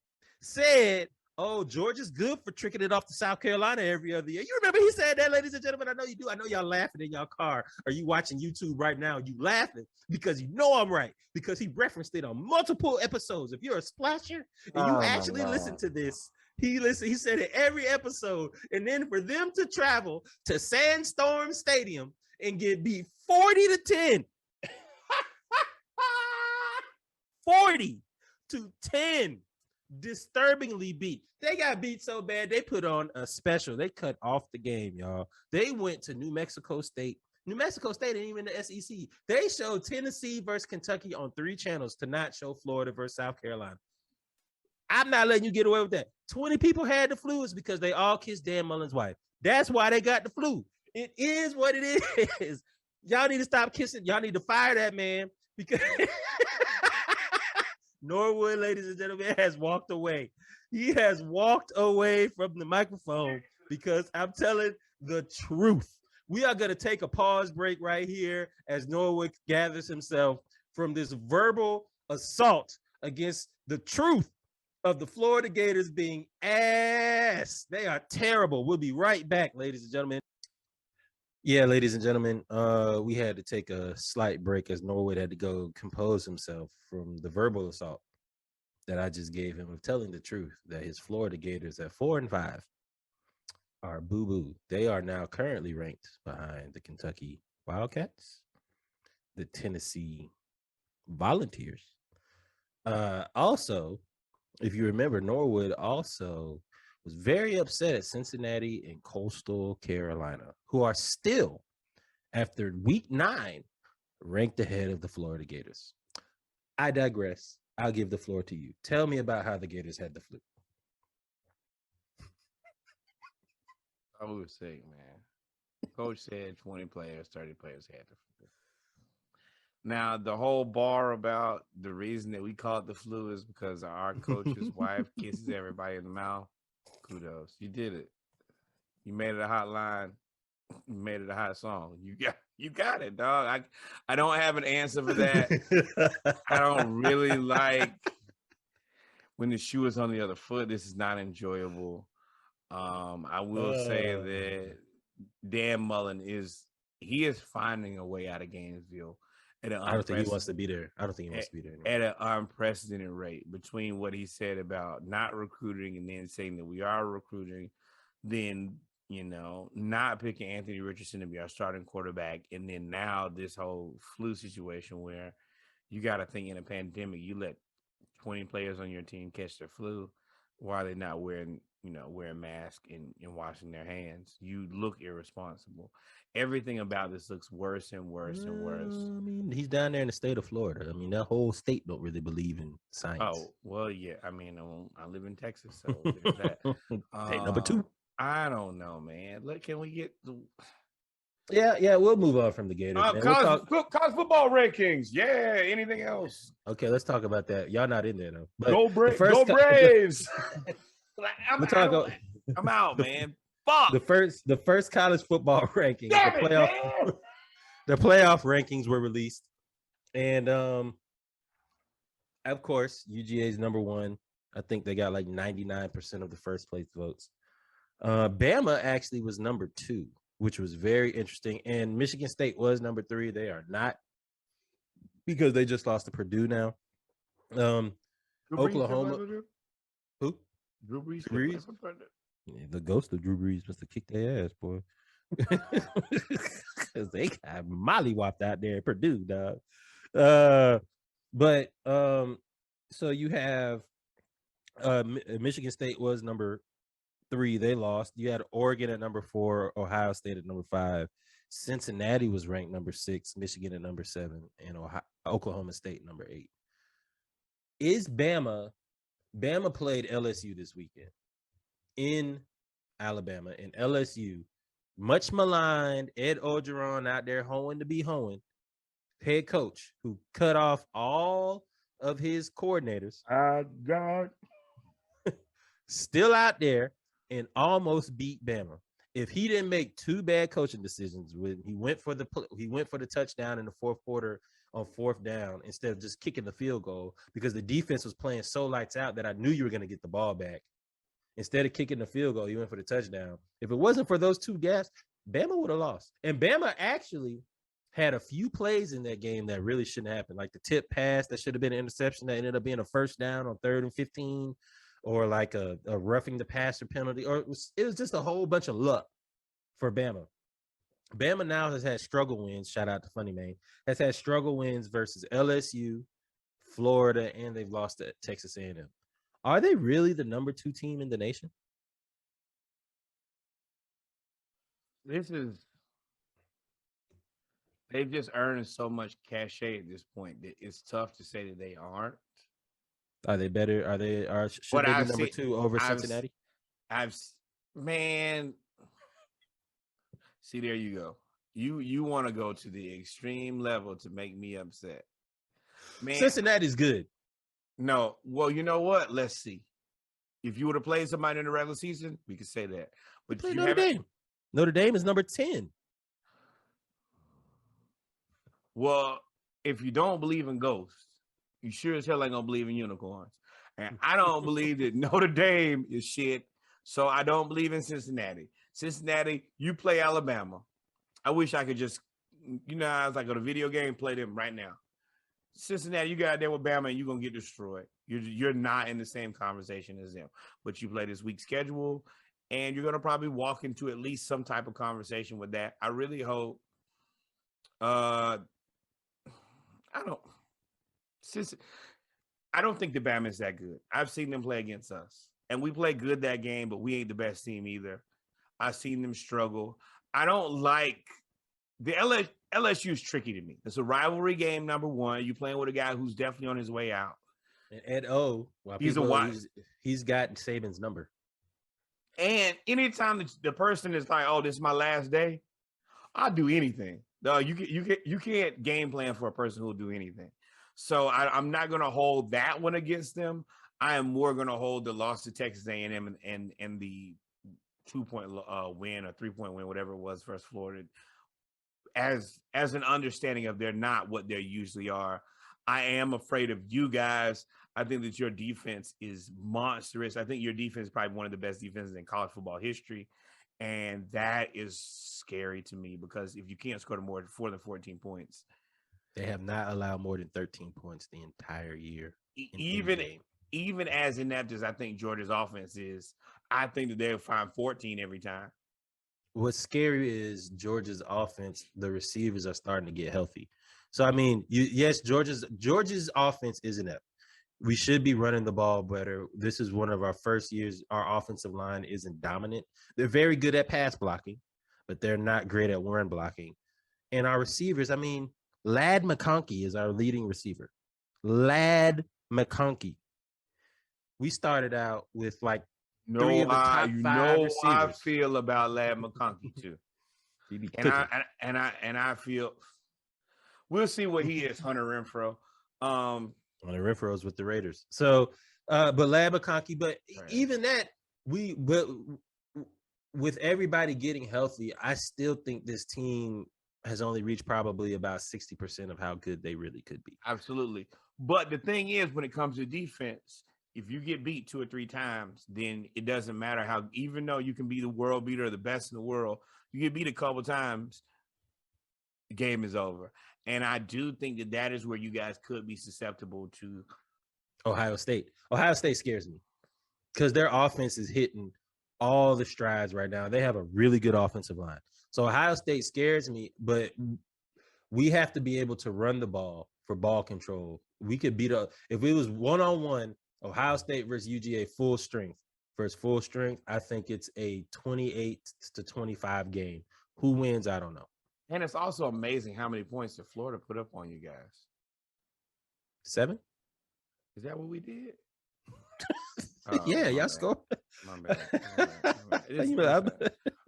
said, oh, Georgia's good for tricking it off to South Carolina every other year. You remember he said that, ladies and gentlemen? I know you do. I know y'all laughing in y'all car. Are you watching YouTube right now? You laughing because you know I'm right. Because he referenced it on multiple episodes. If you're a splasher and you actually listen to this, he said it every episode. And then for them to travel to Sandstorm Stadium and get beat 40-10. 40-10, disturbingly beat. They got beat so bad they put on a special. They cut off the game, y'all. They went to New Mexico State. New Mexico State ain't even the SEC. They showed Tennessee versus Kentucky on 3 channels to not show Florida versus South Carolina. I'm not letting you get away with that. 20 people had the flu is because they all kissed Dan Mullen's wife. That's why they got the flu. It is what it is. Y'all need to stop kissing. Y'all need to fire that man because Norwood, ladies and gentlemen, has walked away. He has walked away from the microphone because I'm telling the truth. We are going to take a pause break right here as Norwood gathers himself from this verbal assault against the truth of the Florida Gators being ass. They are terrible. We'll be right back, ladies and gentlemen. Yeah, ladies and gentlemen, we had to take a slight break as Norwood had to go compose himself from the verbal assault that I just gave him of telling the truth that his Florida Gators at 4-5 are boo-boo. They are now currently ranked behind the Kentucky Wildcats, the Tennessee Volunteers. Also, if you remember, Norwood also was very upset at Cincinnati and Coastal Carolina, who are still, after week 9, ranked ahead of the Florida Gators. I digress. I'll give the floor to you. Tell me about how the Gators had the flu. I would say, man, Coach said 20 players, 30 players had the flu. Now, the whole bar about the reason that we call it the flu is because our coach's wife kisses everybody in the mouth. Kudos. You did it. You made it a hot line. You made it a hot song. You got it, dog. I don't have an answer for that. I don't really like when the shoe is on the other foot. This is not enjoyable. I will say that Dan Mullen is finding a way out of Gainesville. I don't think he wants to be there. I don't think he wants to be there anymore. At an unprecedented rate between what he said about not recruiting and then saying that we are recruiting, then, you know, not picking Anthony Richardson to be our starting quarterback. And then now this whole flu situation where you got to think in a pandemic, you let 20 players on your team catch their flu. Why are they not wearing masks and washing their hands? You look irresponsible. Everything about this looks worse and worse and worse. I mean, he's down there in the state of Florida. I mean, that whole state don't really believe in science. Oh, well, yeah. I mean, I live in Texas, so there's that. State number 2. I don't know, man. Look, can we get the... Yeah, we'll move on from the Gators. College football rankings. Yeah, anything else? Okay, let's talk about that. Y'all not in there, though. But go Braves! I'm out, man. Fuck. The first college football rankings, the playoff rankings were released, and of course UGA's number 1. I think they got like 99% of the first place votes. Bama actually was number 2, which was very interesting, and Michigan State was number 3. They are not, because they just lost to Purdue now. Oklahoma. Who? Drew Brees. Yeah, the ghost of Drew Brees must have kicked their ass, boy. Because they got mollywopped out there at Purdue, dog. But so you have Michigan State was number 3. They lost. You had Oregon at number 4, Ohio State at number 5. Cincinnati was ranked number 6, Michigan at number 7, and Oklahoma State number 8. Is Bama played LSU this weekend in Alabama, and LSU, much maligned, Ed Orgeron out there hoeing to be hoeing, head coach who cut off all of his coordinators. God. Still out there and almost beat Bama. If he didn't make 2 bad coaching decisions, when he went for the touchdown in the fourth quarter on 4th down instead of just kicking the field goal, because the defense was playing so lights out that I knew you were going to get the ball back. Instead of kicking the field goal, you went for the touchdown. If it wasn't for those 2 gaps, Bama would have lost. And Bama actually had a few plays in that game that really shouldn't happen, like the tip pass that should have been an interception that ended up being a first down on 3rd and 15, or like a roughing the passer penalty, or it was just a whole bunch of luck for Bama. Bama now has had struggle wins. Shout out to Funny Man. Has had struggle wins versus LSU, Florida, and they've lost to Texas A&M. Are they really the number 2 team in the nation? They've just earned so much cachet at this point that it's tough to say that they aren't. Are they better? Should they be number 2 over Cincinnati? Man, see, there you go. You want to go to the extreme level to make me upset. Man, Cincinnati's good. No, well, you know what? Let's see. If you would have played somebody in the regular season, we could say that. But you Notre Dame. Notre Dame is number 10. Well, if you don't believe in ghosts, you sure as hell ain't gonna believe in unicorns. And I don't believe that Notre Dame is shit. So I don't believe in Cincinnati. Cincinnati, you play Alabama. I wish I could just, I was like on a video game, play them right now. Cincinnati, you got out there with Bama and you're going to get destroyed. You're not in the same conversation as them. But you play this week's schedule and you're going to probably walk into at least some type of conversation with that. I really hope. I don't think the Bama is that good. I've seen them play against us. And we played good that game, but we ain't the best team either. I've seen them struggle. I don't like the LSU's tricky to me. It's a rivalry game, number one. You're playing with a guy who's definitely on his way out. And Ed O, he's got Saban's number. And anytime the person is like, "Oh, this is my last day," I'll do anything. No, you can't game plan for a person who'll do anything. So I'm not going to hold that one against them. I am more going to hold the loss to Texas A&M and the 2-point win or 3-point win, whatever it was, versus Florida, as an understanding of they're not what they usually are. I am afraid of you guys. I think that your defense is monstrous. I think your defense is probably one of the best defenses in college football history. And that is scary to me because if you can't score more than 14 points. They have not allowed more than 13 points the entire year. Even as inept as I think Georgia's offense is, I think that they'll find 14 every time. What's scary is Georgia's offense, the receivers are starting to get healthy. So, I mean, yes, Georgia's offense is inept. We should be running the ball better. This is one of our first years. Our offensive line isn't dominant. They're very good at pass blocking, but they're not great at run blocking. And our receivers, I mean, Ladd McConkey is our leading receiver. Ladd McConkey. We started out with like three of the top five receivers. How I feel about Ladd McConkey too. and I feel we'll see what he is, Hunter Renfrow. Hunter Renfrow's with the Raiders. So, but Ladd McConkey, but right. Even that, with everybody getting healthy, I still think this team has only reached probably about 60% of how good they really could be. Absolutely. But the thing is, when it comes to defense, if you get beat 2 or 3 times, then it doesn't matter how, even though you can be the world beater or the best in the world, you get beat a couple times, the game is over. And I do think that is where you guys could be susceptible to Ohio State. Ohio State scares me because their offense is hitting all the strides right now. They have a really good offensive line. So Ohio State scares me, but we have to be able to run the ball for ball control. We could beat up if it was one-on-one, Ohio State versus UGA full strength. Versus full strength, I think it's a 28-25 game. Who wins? I don't know. And it's also amazing how many points did Florida put up on you guys? 7? Is that what we did? Yeah, y'all scored. My bad.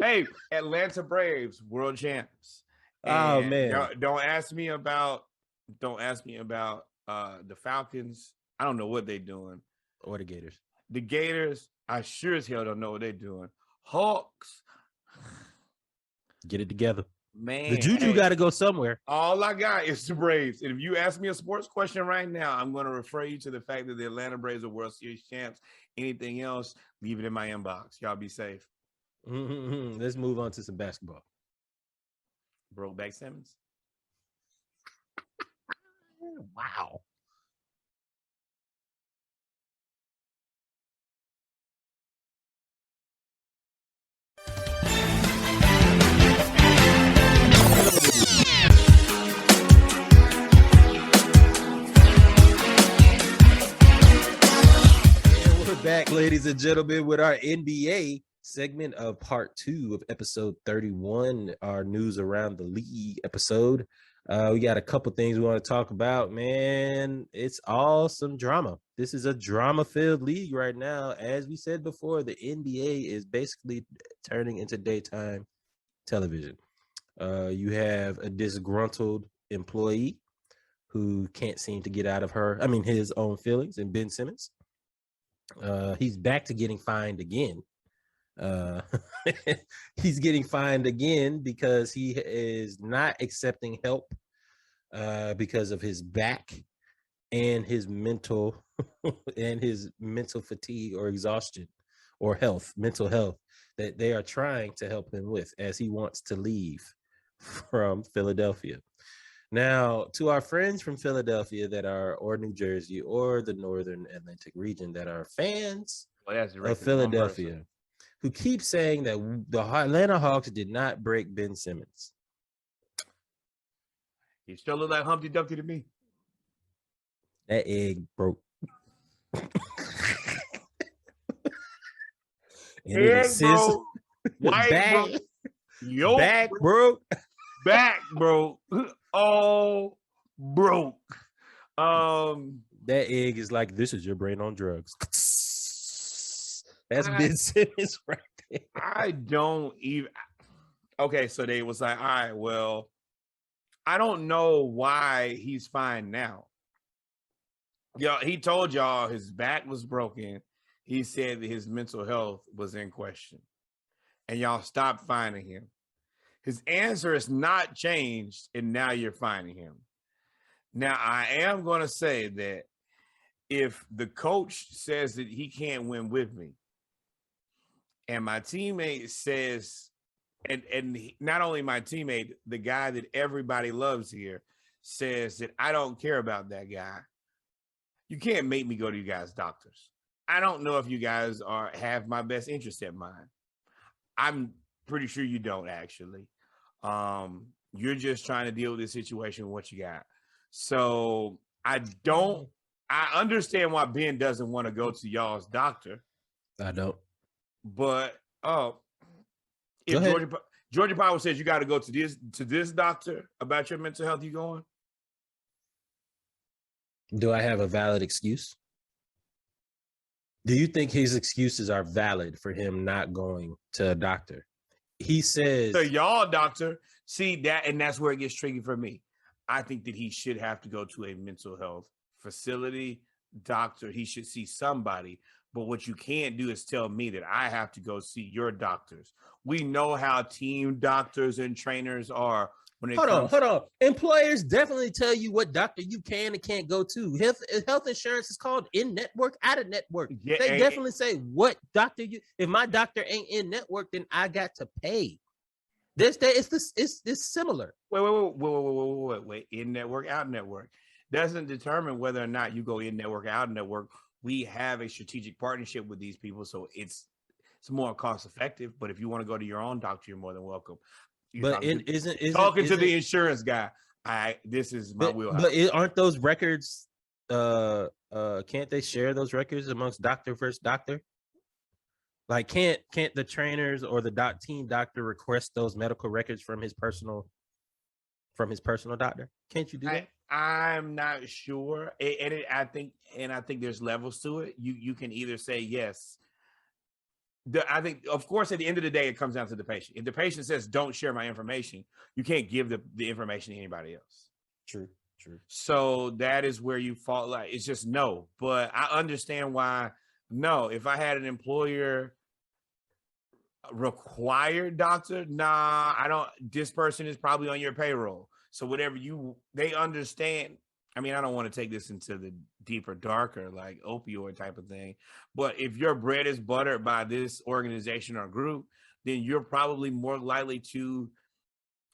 Hey, Atlanta Braves, world champs. Oh man! Don't ask me about the Falcons. I don't know what they're doing. Or the Gators. The Gators, I sure as hell don't know what they're doing. Hawks, get it together. Man, the Juju got to go somewhere. All I got is the Braves. And if you ask me a sports question right now, I'm going to refer you to the fact that the Atlanta Braves are World Series champs. Anything else, leave it in my inbox. Y'all be safe. Mm-hmm. Let's move on to some basketball. Brokeback Simmons. Wow. Back, ladies and gentlemen, with our NBA segment of part 2 of episode 31, our news around the league episode. We got a couple things we want to talk about, man. It's all some drama. This is a drama-filled league right now. As we said before, the NBA is basically turning into daytime television. You have a disgruntled employee who can't seem to get out of his own feelings, and Ben Simmons. He's back to getting fined again. He's getting fined again because he is not accepting help because of his back and his mental fatigue or exhaustion or mental health that they are trying to help him with as he wants to leave from Philadelphia. Now, to our friends from Philadelphia or New Jersey or the Northern Atlantic region that are fans of Philadelphia, who keep saying that the Atlanta Hawks did not break Ben Simmons. He still look like Humpty Dumpty to me. That egg broke. And egg broke. Back, back broke. Back broke. Oh, broke. That egg is like, this is your brain on drugs. That's Ben Simmons right there. I don't even. Okay, so they was like, all right, well, I don't know why he's fine now. He told y'all his back was broken. He said that his mental health was in question. And y'all stopped finding him. His answer is not changed, and now you're finding him. Now, I am going to say that if the coach says that he can't win with me, and my teammate says, and not only my teammate, the guy that everybody loves here says that I don't care about that guy, you can't make me go to you guys' doctors. I don't know if you guys have my best interest in mind. I'm pretty sure you don't, actually. You're just trying to deal with this situation with what you got. So I understand why Ben doesn't want to go to y'all's doctor. I don't. But if Georgia Power says you got to go to this doctor about your mental health, you going? Do I have a valid excuse? Do you think his excuses are valid for him not going to a doctor? He says, so y'all doctor, see that, and that's where it gets tricky for me. I think that he should have to go to a mental health facility, doctor. He should see somebody. But what you can't do is tell me that I have to go see your doctors. We know how team doctors and trainers are. Hold on. Employers definitely tell you what doctor you can and can't go to. Health insurance is called in-network, out-of-network. Yeah, they definitely say what doctor if my doctor ain't in-network, then I got to pay. It's similar. Wait. In-network, out-network. Doesn't determine whether or not you go in-network, out-network. We have a strategic partnership with these people, so it's more cost effective. But if you want to go to your own doctor, you're more than welcome. But isn't talking to the insurance guy. This is my wheelhouse. But aren't those records? Can't they share those records amongst doctor versus doctor? Like, can't the trainers or the team doctor request those medical records from his personal doctor? Can't you do that? I'm not sure, I think there's levels to it. You can either say yes. I think, of course, at the end of the day, it comes down to the patient. If the patient says, don't share my information, you can't give the information to anybody else. True. So that is where you fall. Like, it's just no. But I understand why no. If I had an employer required doctor, nah, I don't. This person is probably on your payroll. So whatever they understand. I mean, I don't want to take this into the deeper, darker, like opioid type of thing. But if your bread is buttered by this organization or group, then you're probably more likely to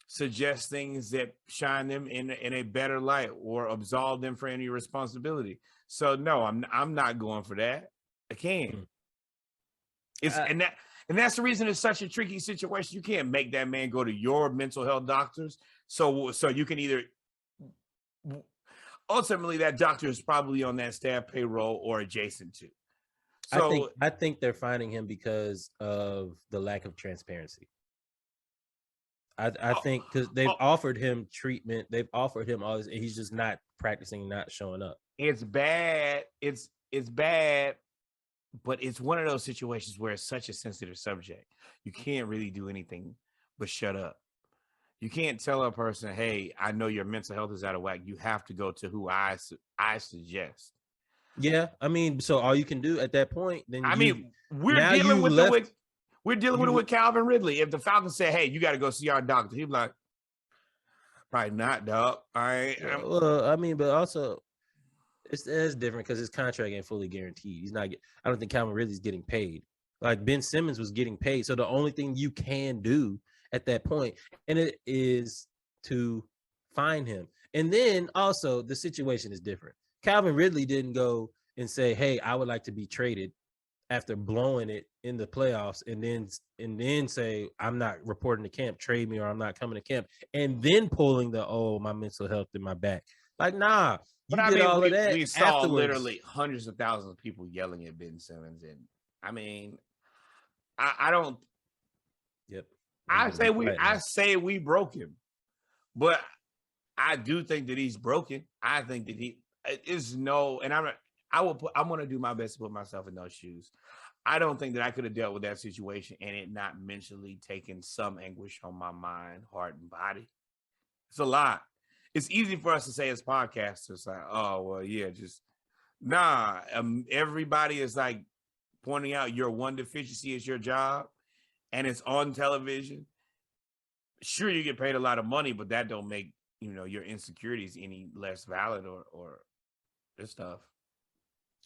suggest things that shine them in a better light or absolve them for any responsibility. So no, I'm not going for that. I can't. And that's the reason it's such a tricky situation. You can't make that man go to your mental health doctors. So you can either. Ultimately, that doctor is probably on that staff payroll or adjacent to. So I think they're finding him because of the lack of transparency. I think because they've offered him treatment, they've offered him all this, and he's just not practicing, not showing up. It's bad. It's bad, but it's one of those situations where it's such a sensitive subject. You can't really do anything but shut up. You can't tell a person, "Hey, I know your mental health is out of whack." You have to go to who I suggest. Yeah, I mean, so all you can do at that point, then we're dealing with it with Calvin Ridley. If the Falcons say, "Hey, you got to go see our doctor," he'd be like, "Probably not, dog." Well, I mean, but also it's different because his contract ain't fully guaranteed. He's not. I don't think Calvin Ridley's getting paid. Like Ben Simmons was getting paid, so the only thing you can do at that point, and it is to find him. And then also the situation is different. Calvin Ridley didn't go and say, "Hey, I would like to be traded," after blowing it in the playoffs, and then say, "I'm not reporting to camp, trade me, or I'm not coming to camp," and then pulling my mental health in my back. Like, nah, you did all of that. We saw literally hundreds of thousands of people yelling at Ben Simmons, and I mean, I don't. Yep. I say we broke him, but I do think that he's broken. I think that he is and I'm going to do my best to put myself in those shoes. I don't think that I could have dealt with that situation and it not mentally taking some anguish on my mind, heart, and body. It's a lot. It's easy for us to say as podcasters, like, "Oh, well, yeah, just nah." Everybody is like pointing out your one deficiency is your job, and it's on television. Sure, you get paid a lot of money, but that don't make your insecurities any less valid or this stuff.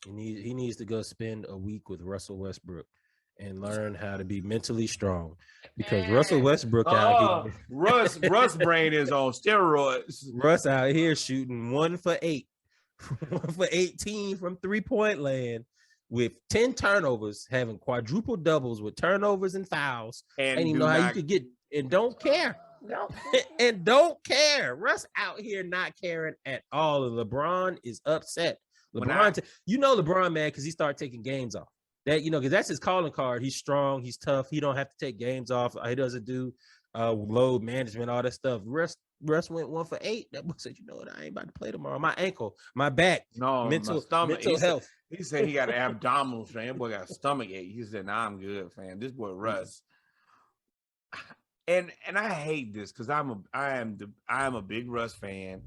He needs to go spend a week with Russell Westbrook and learn how to be mentally strong, because Russell Westbrook out here, Russ brain is on steroids. Russ out here shooting 1 for 8, 1 for 18 from 3-point land with 10 turnovers, having quadruple doubles with turnovers and fouls. And you know how you could get and don't care. No. And don't care. Russ out here not caring at all. And LeBron is upset. LeBron mad because he started taking games off. That because that's his calling card. He's strong. He's tough. He don't have to take games off. He doesn't do load management, all that stuff. Russ went 1 for 8. That boy said, "You know what? I ain't about to play tomorrow. My ankle, my back, mental health." He said he got an abdominal strain. That boy got a stomach ache. He said, "Nah, I'm good, fam." This boy Russ. And I hate this because I am a big Russ fan.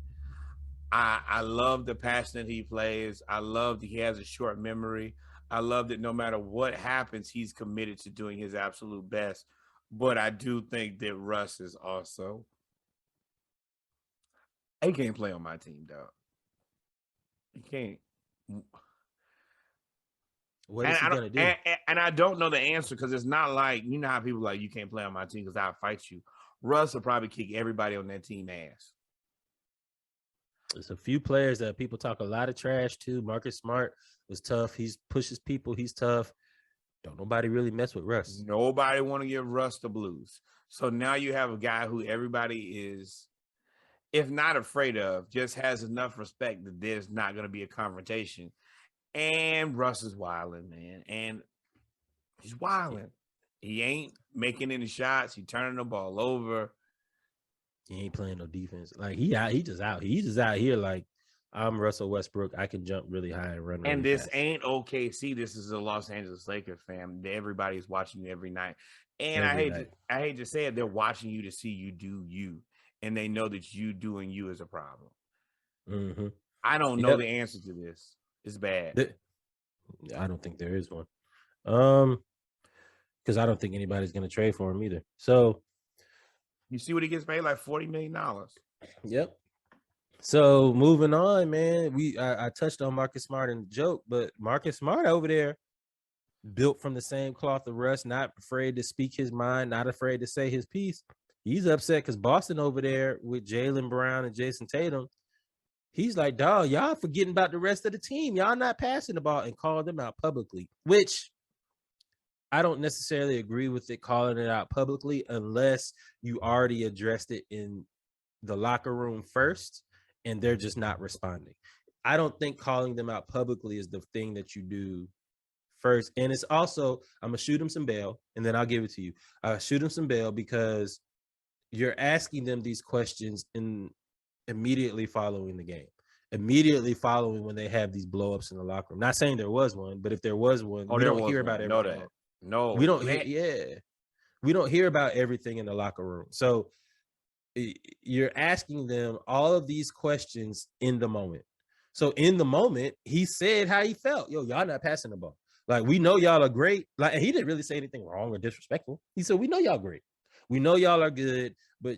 I love the passion that he plays. I love that he has a short memory. I love that no matter what happens, he's committed to doing his absolute best. But I do think that Russ is also, he can't play on my team, dog. He can't. What is he gonna do? And I don't know the answer because it's not like, how people are like, "You can't play on my team because I'll fight you." Russ will probably kick everybody on that team ass. There's a few players that people talk a lot of trash to. Marcus Smart was tough. He pushes people. He's tough. Don't nobody really mess with Russ. Nobody want to give Russ the blues. So now you have a guy who everybody is, if not afraid of, just has enough respect that there's not going to be a confrontation. And Russ is wilding, man. And he's wilding. He ain't making any shots. He turning the ball over. He ain't playing no defense. Like he's just out here like, "I'm Russell Westbrook. I can jump really high and run really And this fast." ain't OKC. This is the Los Angeles Lakers, fam. Everybody's watching you every night. And I hate to say it, they're watching you to see you do you. And they know that you doing you is a problem. Mm-hmm. I don't know the answer to this. It's bad. I don't think there is one. Because I don't think anybody's going to trade for him either. So you see what he gets paid, like $40 million. Yep. So moving on, man. I touched on Marcus Smart in the joke, but Marcus Smart over there, built from the same cloth of Russ, not afraid to speak his mind, not afraid to say his piece. He's upset because Boston over there with Jaylen Brown and Jason Tatum, he's like, "Dog, y'all forgetting about the rest of the team. Y'all not passing the ball," and called them out publicly, which I don't necessarily agree with it, calling it out publicly, unless you already addressed it in the locker room first and they're just not responding. I don't think calling them out publicly is the thing that you do first. And it's also, I'm going to shoot him some bail and then I'll give it to you. Shoot him some bail because you're asking them these questions immediately following the game, immediately following when they have these blowups in the locker room. Not saying there was one, but if there was one, we don't hear about everything. No, we don't hear. Yeah, we don't hear about everything in the locker room. So you're asking them all of these questions in the moment. So in the moment, he said how he felt. Yo, y'all not passing the ball. Like, we know y'all are great. Like, and he didn't really say anything wrong or disrespectful. He said, we know y'all great. We know y'all are good, but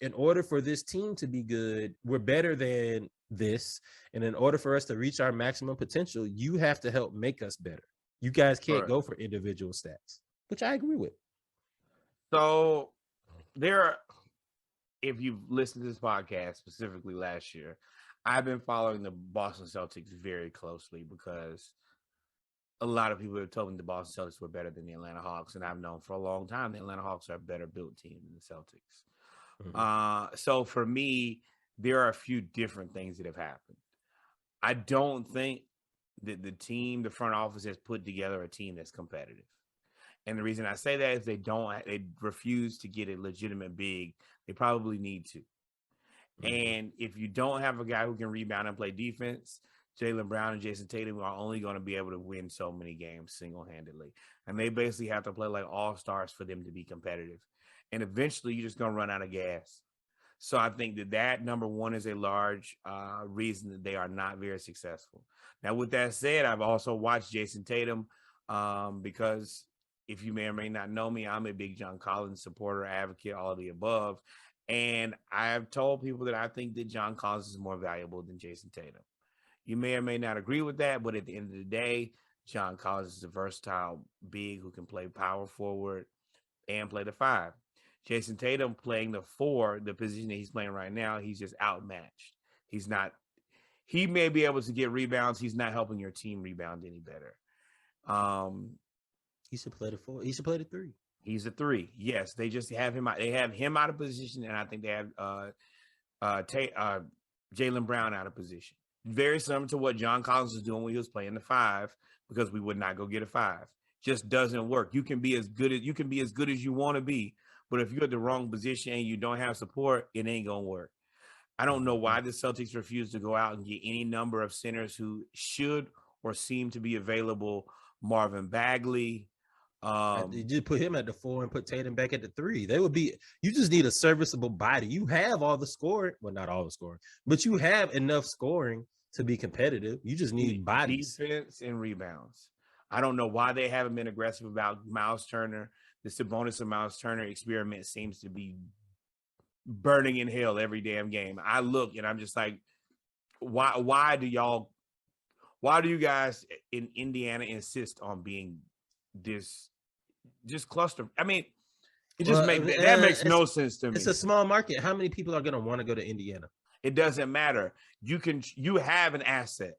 in order for this team to be good, we're better than this. And in order for us to reach our maximum potential, you have to help make us better. You guys can't go for individual stats, which I agree with. So if you've listened to this podcast specifically last year, I've been following the Boston Celtics very closely because a lot of people have told me the Boston Celtics were better than the Atlanta Hawks, and I've known for a long time the Atlanta Hawks are a better built team than the Celtics. Mm-hmm. So for me, there are a few different things that have happened. I don't think that the front office has put together a team that's competitive. And the reason I say that is they refuse to get a legitimate big. They probably need to. Mm-hmm. And if you don't have a guy who can rebound and play defense, Jaylen Brown and Jason Tatum are only going to be able to win so many games single-handedly. And they basically have to play like all-stars for them to be competitive. And eventually you're just going to run out of gas. So I think that number one is a large reason that they are not very successful. Now, with that said, I've also watched Jason Tatum because if you may or may not know me, I'm a big John Collins supporter, advocate, all of the above. And I have told people that I think that John Collins is more valuable than Jason Tatum. You may or may not agree with that, but at the end of the day, John Collins is a versatile big who can play power forward and play the 5. Jason Tatum playing the 4, the position that he's playing right now, he's just outmatched. He may be able to get rebounds. He's not helping your team rebound any better. He should play the 4. He should play the 3. He's a 3. Yes, they just have him out. They have him out of position, and I think they have Jaylen Brown out of position. Very similar to what John Collins was doing when he was playing the 5, because we would not go get a 5. Just doesn't work. You can be as good as you want to be, but if you're at the wrong position and you don't have support, it ain't gonna work. I don't know why the Celtics refuse to go out and get any number of centers who should or seem to be available. Marvin Bagley. You just put him at the 4 and put Tatum back at the 3. They would be. You just need a serviceable body. You have all the scoring, well, not all the scoring, but you have enough scoring to be competitive. You just need bodies, defense, and rebounds. I don't know why they haven't been aggressive about Miles Turner. The Sabonis and Miles Turner experiment seems to be burning in hell every damn game. I look and I'm just like, why do you guys in Indiana insist on being this just cluster? I mean, that makes no sense to me. It's a small market. How many people are going to want to go to Indiana? It doesn't matter. You have an asset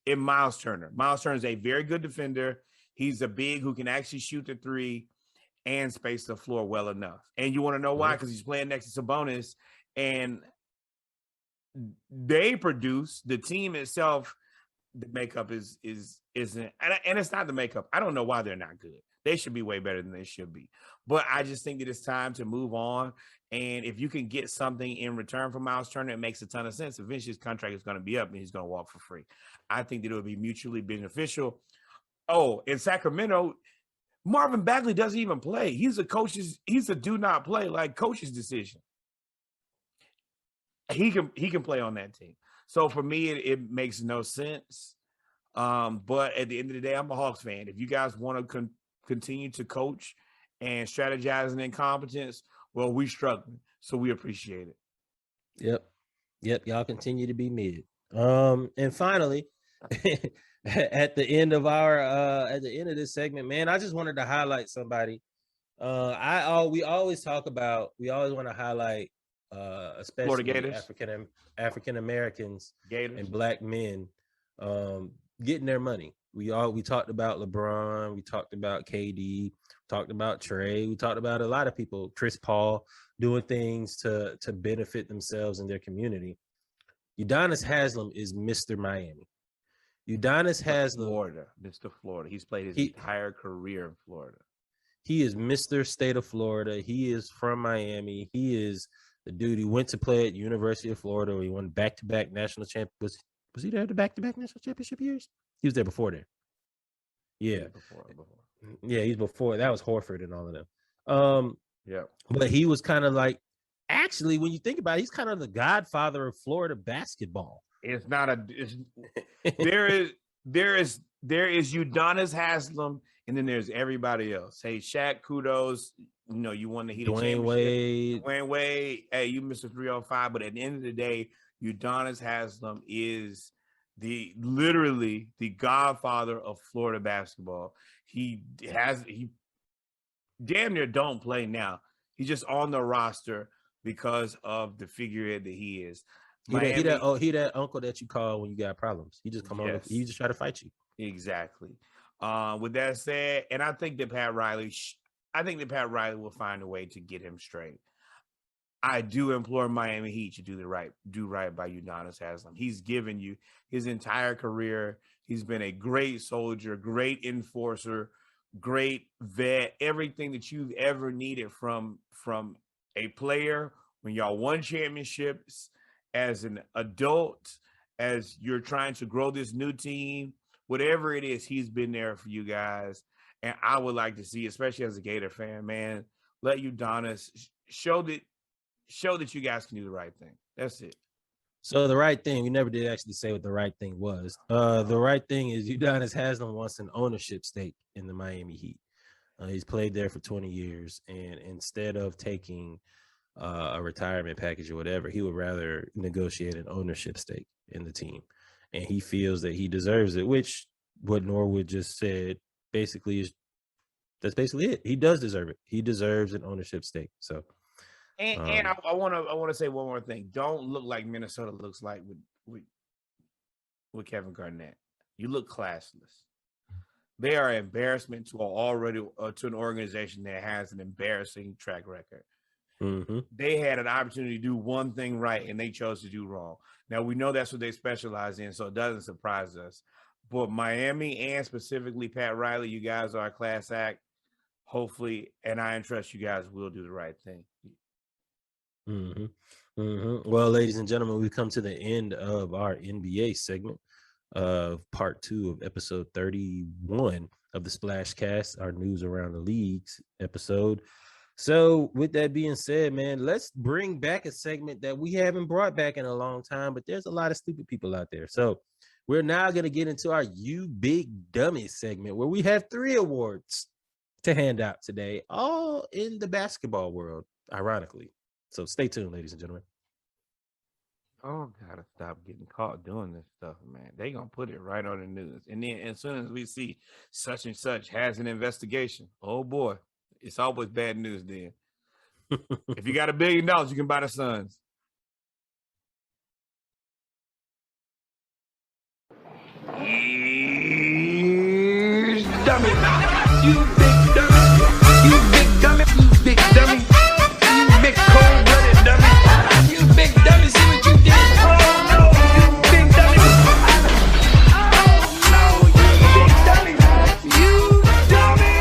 in Miles Turner. Miles Turner is a very good defender. He's a big who can actually shoot the 3 and space the floor well enough. And you want to know why? Because he's playing next to Sabonis, and they produce. The team itself, the makeup isn't, and it's not the makeup. I don't know why they're not good. They should be way better than they should be. But I just think that it's time to move on. And if you can get something in return for Miles Turner, it makes a ton of sense. Eventually his contract is going to be up and he's going to walk for free. I think that it would be mutually beneficial. Oh, in Sacramento, Marvin Bagley doesn't even play. He's a do not play, like coach's decision. He can play on that team. So for me, it makes no sense. But at the end of the day, I'm a Hawks fan. If you guys want to continue to coach and strategize in incompetence, well, we struggling, so we appreciate it. Yep. Y'all continue to be mid. And finally, at the end of this segment, man, I just wanted to highlight somebody. We always want to highlight especially African Americans and Black men getting their money. We talked about LeBron, we talked about KD, talked about Trey, we talked about a lot of people, Chris Paul, doing things to benefit themselves and their community. Udonis Haslem is Mr. Miami. Udonis Haslem, Mr. Florida. He's played his entire career in Florida. He is Mr. State of Florida. He is from Miami. He is the dude who went to play at University of Florida, where he won back-to-back national champ. Was he there the back-to-back national championship years? He was there before there. Yeah, before. Yeah, he's before. That was Horford and all of them. Yeah, but he was kind of like, actually, when you think about it, he's kind of the godfather of Florida basketball. It's not a. There is Udonis Haslem, and then there's everybody else. Hey, Shaq, kudos. You know, you won the Heat Dwayne championship. Dwayne Wade, hey, you Mr. 305. But at the end of the day, Udonis Haslem is literally the godfather of Florida basketball. He damn near don't play now. He's just on the roster because of the figurehead that he is. He that uncle that you call when you got problems. He just come on. He just try to fight you. Exactly. With that said, and I think that Pat Riley will find a way to get him straight. I do implore Miami Heat to do right by Udonis Haslem. He's given you his entire career. He's been a great soldier, great enforcer, great vet, everything that you've ever needed from a player when y'all won championships, as an adult, as you're trying to grow this new team, whatever it is, he's been there for you guys. And I would like to see, especially as a Gator fan, man, let Udonis show that you guys can do the right thing. That's it. So the right thing, we never did actually say what the right thing was. The right thing is Udonis Haslem wants an ownership stake in the Miami Heat. He's played there for 20 years, and instead of taking a retirement package or whatever, he would rather negotiate an ownership stake in the team. And he feels that he deserves it, which what Norwood just said basically that's basically it. He does deserve it. He deserves an ownership stake. So and I want to say one more thing. Don't look like Minnesota looks like with Kevin Garnett. You look classless. They are an embarrassment to an organization that has an embarrassing track record. Mm-hmm. They had an opportunity to do one thing right, and they chose to do wrong. Now, we know that's what they specialize in, so it doesn't surprise us. But Miami, and specifically Pat Riley, you guys are a class act. Hopefully, and I trust you guys will do the right thing. Mm-hmm. Mm-hmm. Well, ladies and gentlemen, we've come to the end of our NBA segment of part 2 of episode 31 of the Splash Cast, our news around the leagues episode. So with that being said, man, let's bring back a segment that we haven't brought back in a long time, but there's a lot of stupid people out there. So we're now going to get into our You Big Dummy segment, where we have 3 awards to hand out today, all in the basketball world, ironically. So stay tuned, ladies and gentlemen. Oh, gotta stop getting caught doing this stuff, man. They gonna put it right on the news. And then as soon as we see such and such has an investigation, oh boy, it's always bad news then. If you got $1 billion, you can buy the Suns. Dummy. You big dummy. You big dummy. You big dummy. You big cold-blooded dummy. You big dummy. See what you did? Oh no, you big dummy. Oh no, you big dummy. You dummy.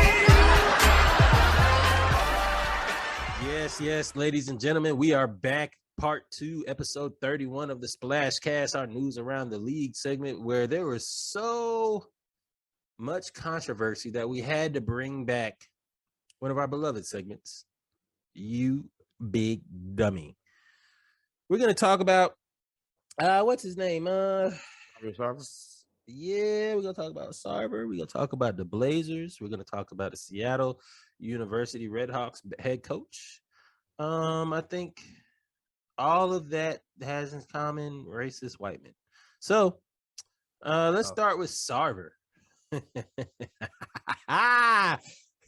Yes, ladies and gentlemen, we are back. Part 2, episode 31 of the Splash Cast, our news around the league segment, where there was so much controversy that we had to bring back one of our beloved segments, You Big Dummy. We're going to talk about, what's his name? Yeah, we're going to talk about Sarver. We're going to talk about the Blazers. We're going to talk about the Seattle University Redhawks head coach. I think all of that has in common racist white men. So let's start with Sarver.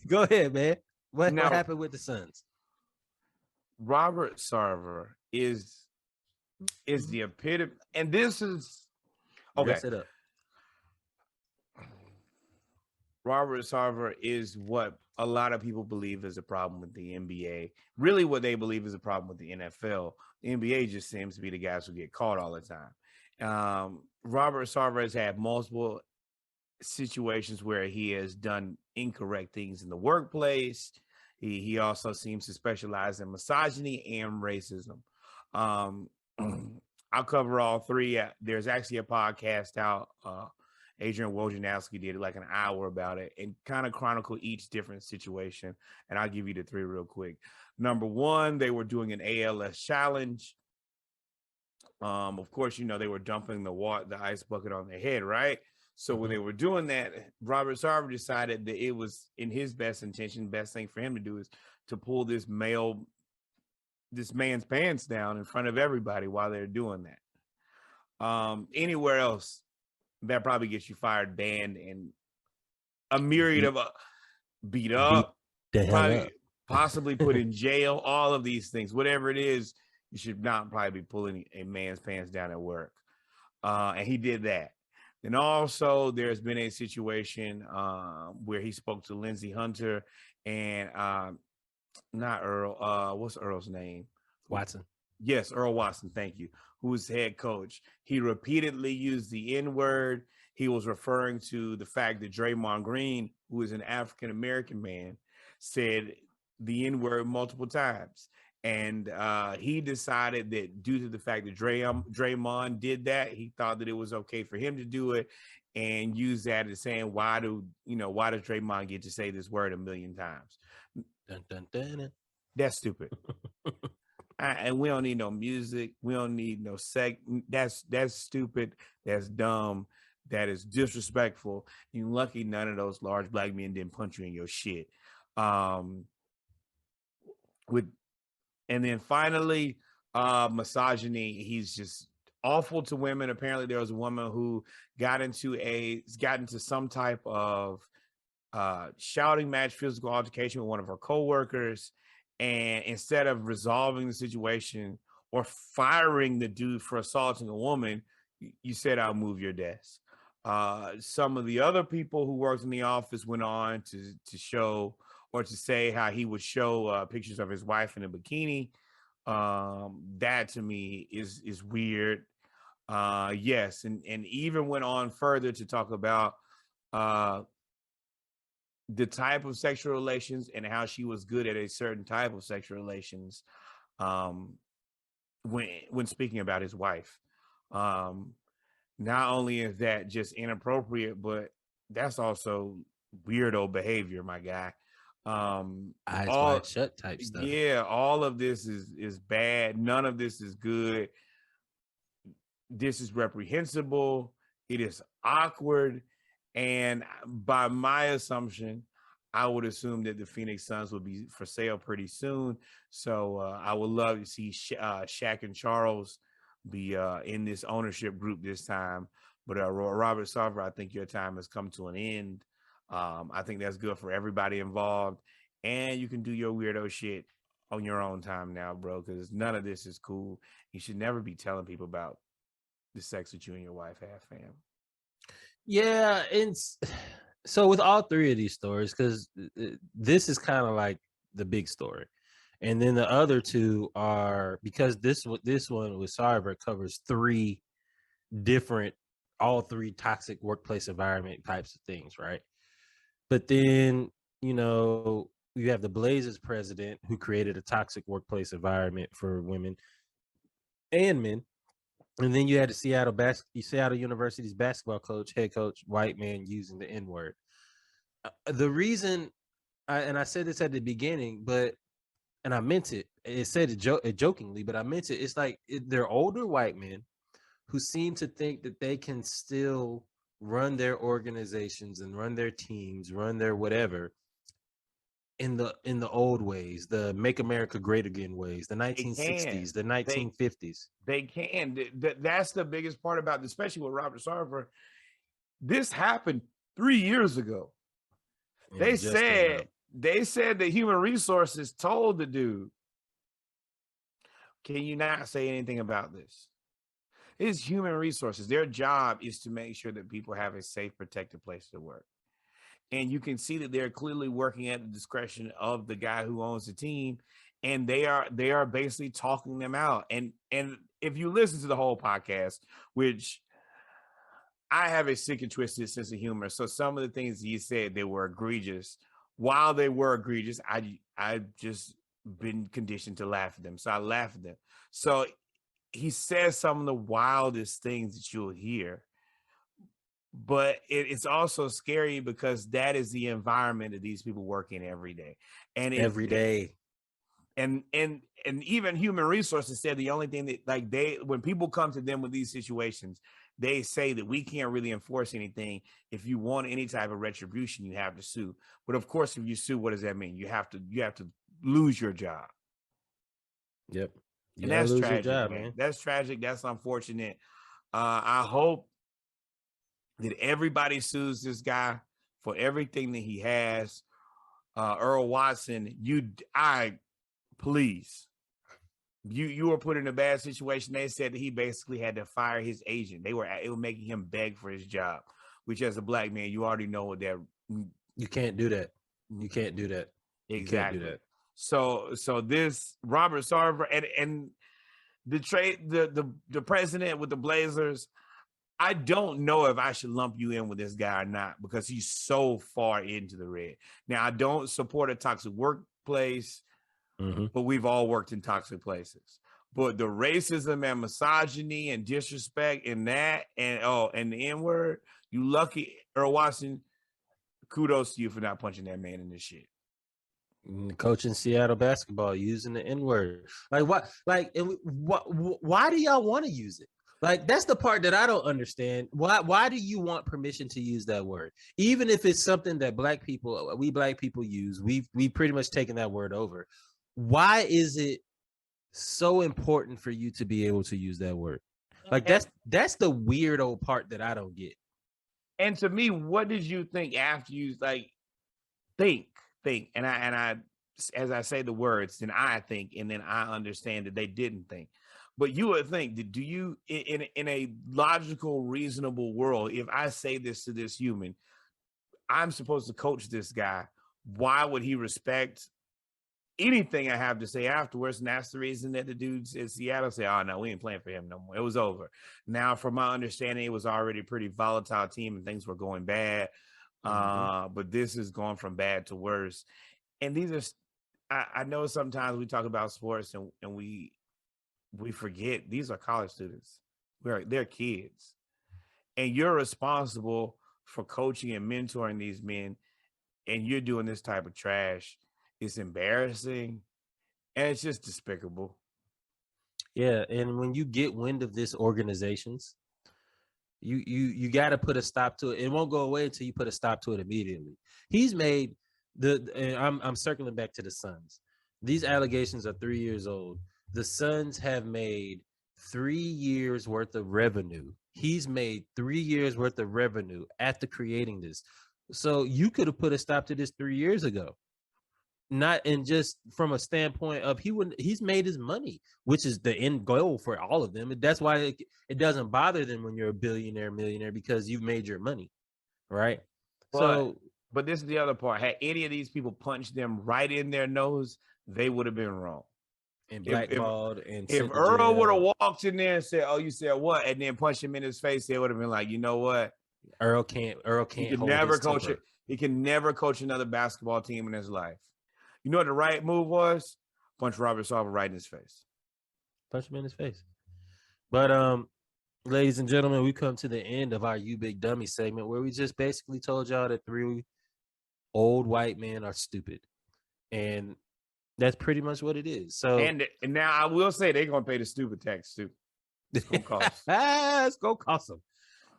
Go ahead, man. What happened with the Suns? Robert Sarver is the epitome, and this is okay. Set up. Robert Sarver is what a lot of people believe is a problem with the NBA. Really, what they believe is a problem with the NFL. The NBA just seems to be the guys who get caught all the time. Robert Sarver has had multiple situations where he has done incorrect things in the workplace. He also seems to specialize in misogyny and racism. Um, I'll cover all three. There's actually a podcast out. Adrian Wojnarowski did like an hour about it and kind of chronicle each different situation. And I'll give you the three real quick. Number one, they were doing an ALS challenge. Of course, they were dumping the ice bucket on their head, right? So when they were doing that, Robert Sarver decided that it was in his best intention, best thing for him to do is to pull this man's pants down in front of everybody while they're doing that. Anywhere else, that probably gets you fired, banned, and a myriad of beat up, the hell probably up. possibly put in jail. All of these things, whatever it is, you should not probably be pulling a man's pants down at work. And he did that. And also, there's been a situation where he spoke to Lindsey Hunter and not Earl. What's Earl's name? Watson. Yes, Earl Watson. Thank you. Who's head coach? He repeatedly used the N-word. He was referring to the fact that Draymond Green, who is an African American man, said the N-word multiple times. And he decided that due to the fact that Draymond did that, he thought that it was okay for him to do it and use that as saying, why does Draymond get to say this word a million times? Dun, dun, dun, dun. That's stupid. And we don't need no music. We don't need no sex. That's stupid. That's dumb. That is disrespectful. You're lucky none of those large black men didn't punch you in your shit. And then finally, misogyny. He's just awful to women. Apparently, there was a woman who got into some type of shouting match, physical altercation with one of her coworkers. And instead of resolving the situation or firing the dude for assaulting a woman, you said, "I'll move your desk." Some of the other people who worked in the office went on to show or to say how he would show pictures of his wife in a bikini. That to me is weird. Yes, and even went on further to talk about the type of sexual relations and how she was good at a certain type of sexual relations when speaking about his wife. Not only is that just inappropriate, but that's also weirdo behavior, my guy. Eyes wide shut type stuff. Yeah, all of this is bad. None of this is good. This is reprehensible. It is awkward. And by my assumption, I would assume that the Phoenix Suns will be for sale pretty soon. So I would love to see Shaq and Charles be in this ownership group this time. But Robert Sarver, I think your time has come to an end. I think that's good for everybody involved. And you can do your weirdo shit on your own time now, bro, because none of this is cool. You should never be telling people about the sex that you and your wife have, fam. Yeah, and so with all three of these stories, because this is kind of like the big story, and then the other two are because this one with Sarver covers three different, all three toxic workplace environment types of things, right? But then you have the Blazers president who created a toxic workplace environment for women and men. And then you had the Seattle University's basketball coach, head coach, white man using the N-word. The reason, I said this at the beginning, and I meant it. It said it jokingly, but I meant it. It's like they're older white men who seem to think that they can still run their organizations and run their teams, run their whatever in the old ways, the Make America Great Again ways, the 1960s, the 1950s. They can. That's the biggest part about this, especially with Robert Sarver. This happened 3 years ago. They said that human resources told the dude, "Can you not say anything about this?" It's human resources. Their job is to make sure that people have a safe, protected place to work. And you can see that they're clearly working at the discretion of the guy who owns the team, and they are basically talking them out. And if you listen to the whole podcast, which I have a sick and twisted sense of humor. So some of the things he said, they were egregious. While they were egregious, I just been conditioned to laugh at them. So I laugh at them. So he says some of the wildest things that you'll hear. But it's also scary because that is the environment that these people work in every day. And every day. And even human resources said the only thing that like when people come to them with these situations, they say that we can't really enforce anything. If you want any type of retribution, you have to sue. But of course, if you sue, what does that mean? You have to lose your job. Yep. And that's tragic, man. That's tragic. That's unfortunate. I hope that everybody sues this guy for everything that he has. Earl Watson, please. You were put in a bad situation. They said that he basically had to fire his agent. It was making him beg for his job, which as a black man, you already know what that. You can't do that. You can't do that. Exactly. You can't do that. So this Robert Sarver and the president with the Blazers, I don't know if I should lump you in with this guy or not because he's so far into the red. Now, I don't support a toxic workplace. But we've all worked in toxic places. But the racism and misogyny and disrespect and that and the N-word, you lucky, Earl Watson, kudos to you for not punching that man in this shit. Coaching Seattle basketball using the N-word. Like what? Like why do y'all want to use it? Like that's the part that I don't understand. Why do you want permission to use that word? Even if it's something that we black people use, we've pretty much taken that word over. Why is it so important for you to be able to use that word? Like that's the weird old part that I don't get. And to me, what did you think after you think? And I as I say the words, then I think, and then I understand that they didn't think. But you would think that in a logical, reasonable world, if I say this to this human, I'm supposed to coach this guy. Why would he respect anything I have to say afterwards? And that's the reason that the dudes in Seattle say, oh, no, we ain't playing for him no more. It was over. Now, from my understanding, it was already a pretty volatile team and things were going bad. But this is going from bad to worse. And these are, I know sometimes we talk about sports and we forget these are college students. They're kids. And you're responsible for coaching and mentoring these men. And you're doing this type of trash. It's embarrassing and it's just despicable. Yeah, and when you get wind of this organizations, you got to put a stop to it. It won't go away until you put a stop to it immediately. He's made I'm circling back to the Suns. These allegations are 3 years old. The Suns have made 3 years worth of revenue. He's made 3 years worth of revenue after creating this. So you could have put a stop to this 3 years ago. Not in just from a standpoint of he's made his money, which is the end goal for all of them. That's why it doesn't bother them when you're a billionaire, millionaire, because you've made your money, right? But this is the other part. Had any of these people punched them right in their nose, they would have been wrong. And blackballed. If Earl would have walked in there and said, "Oh, you said what?" and then punched him in his face, they would have been like, "You know what? Earl can't. He can never coach it. He can never coach another basketball team in his life." You know what the right move was? Punch Robert Sarver right in his face. Punch him in his face. But ladies and gentlemen, we come to the end of our You Big Dummy segment where we just basically told y'all that 3 old white men are stupid. And that's pretty much what it is. So and now I will say they're gonna pay the stupid tax too. It's gonna cost. It's gonna cost them.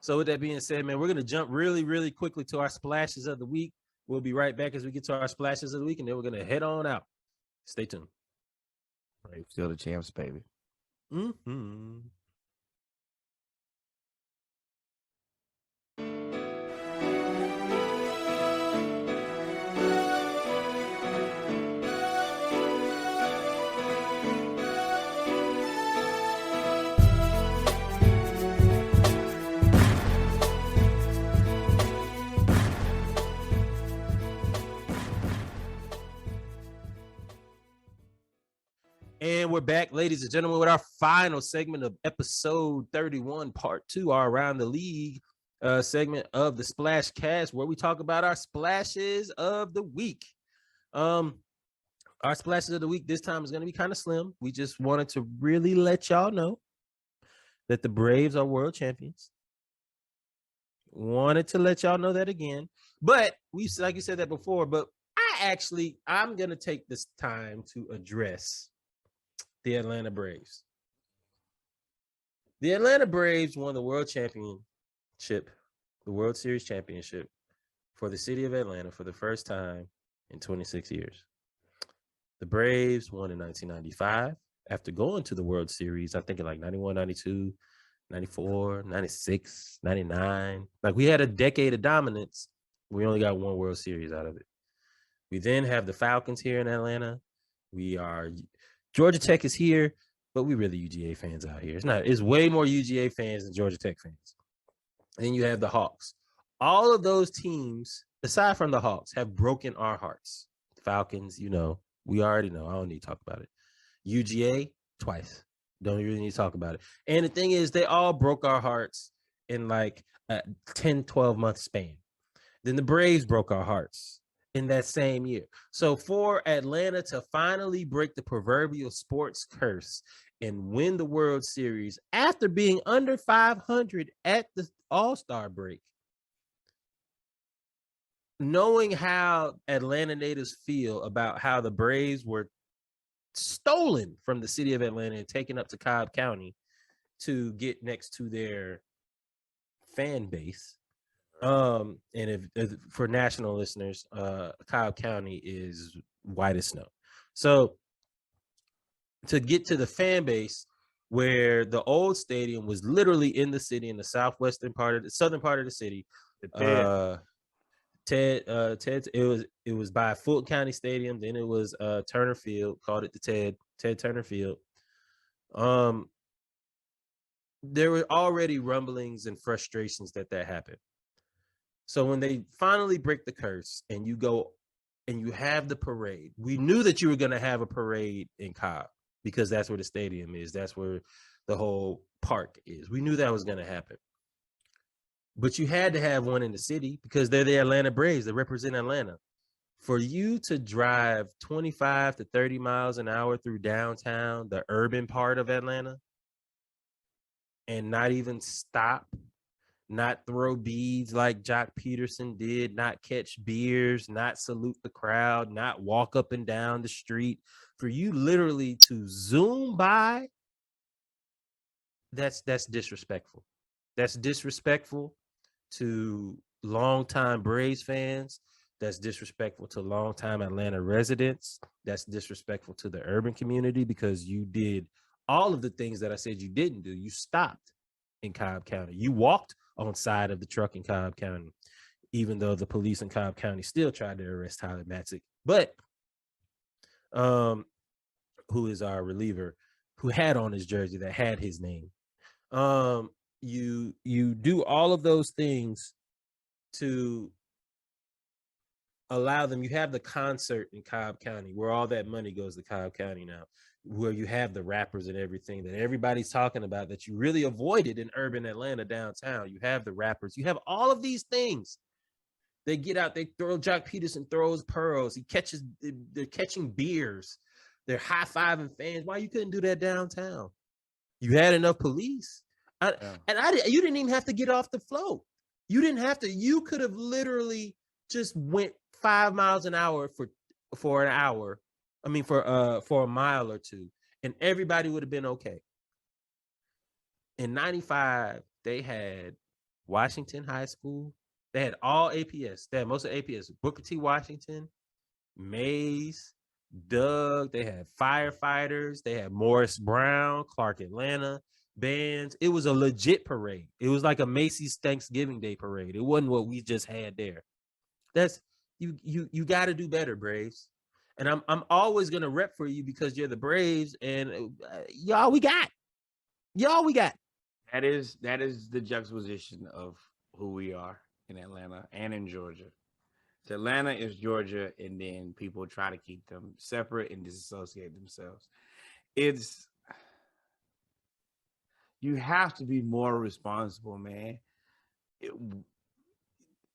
So with that being said, man, we're gonna jump really, really quickly to our splashes of the week. We'll be right back as we get to our splashes of the week, and then we're going to head on out. Stay tuned. Still the champs, baby. Mm-hmm. And we're back, ladies and gentlemen, with our final segment of episode 31, part 2, our Around the League. segment of the Splash Cast, where we talk about our splashes of the week. Our splashes of the week this time is going to be kind of slim. We just wanted to really let y'all know that the Braves are world champions. Wanted to let y'all know that again. But we, like you said that before, but I'm going to take this time to address the Atlanta Braves. The Atlanta Braves won the World Championship, the World Series Championship for the city of Atlanta for the first time in 26 years. The Braves won in 1995 after going to the World Series, I think in like 91, 92, 94, 96, 99. Like we had a decade of dominance. We only got one World Series out of it. We then have the Falcons here in Atlanta. Georgia Tech is here, but we really UGA fans out here. It's way more UGA fans than Georgia Tech fans. And then you have the Hawks. All of those teams, aside from the Hawks, have broken our hearts. Falcons, we already know. I don't need to talk about it. UGA, twice. Don't really need to talk about it. And the thing is, they all broke our hearts in like a 10, 12-month span. Then the Braves broke our hearts in that same year. So for Atlanta to finally break the proverbial sports curse and win the World Series after being under 500 at the All-Star break, knowing how Atlanta natives feel about how the Braves were stolen from the city of Atlanta and taken up to Cobb County to get next to their fan base. And if for national listeners, Cobb County is white as snow. So to get to the fan base where the old stadium was literally in the city, in the southern part of the city, it was by Fulton County Stadium. Then it was Turner Field, called it the Ted Turner Field. There were already rumblings and frustrations that happened. So when they finally break the curse and you go and you have the parade, we knew that you were going to have a parade in Cobb because that's where the stadium is. That's where the whole park is. We knew that was going to happen. But you had to have one in the city because they're the Atlanta Braves that represent Atlanta. For you to drive 25 to 30 miles an hour through downtown, the urban part of Atlanta, and not even stop, not throw beads like Jock Peterson did, not catch beers, not salute the crowd, not walk up and down the street, for you literally to zoom by, that's disrespectful. That's disrespectful to longtime Braves fans. That's disrespectful to longtime Atlanta residents. That's disrespectful to the urban community because you did all of the things that I said you didn't do. You stopped in Cobb County. You walked on side of the truck in Cobb County, even though the police in Cobb County still tried to arrest Tyler Matzik. But who is our reliever, who had on his jersey that had his name. You do all of those things to allow them. You have the concert in Cobb County where all that money goes to Cobb County now, where you have the rappers and everything that everybody's talking about that you really avoided in urban Atlanta downtown. You have the rappers. You have all of these things. They get out, they throw, Jock Peterson throws pearls. They're catching beers. They're high-fiving fans. Why you couldn't do that downtown? You had enough police. You didn't even have to get off the float. You didn't have to. You could have literally just went 5 miles an hour for an hour. I mean, for a mile or two, and everybody would have been okay. In 95, they had Washington High School. They had all APS. They had most of APS. Booker T. Washington, Mays, Doug. They had firefighters. They had Morris Brown, Clark Atlanta bands. It was a legit parade. It was like a Macy's Thanksgiving Day parade. It wasn't what we just had there. That's you got to do better, Braves. And I'm always gonna rep for you because you're the Braves, and y'all we got. That is the juxtaposition of who we are in Atlanta and in Georgia. So Atlanta is Georgia, and then people try to keep them separate and disassociate themselves. You have to be more responsible, man.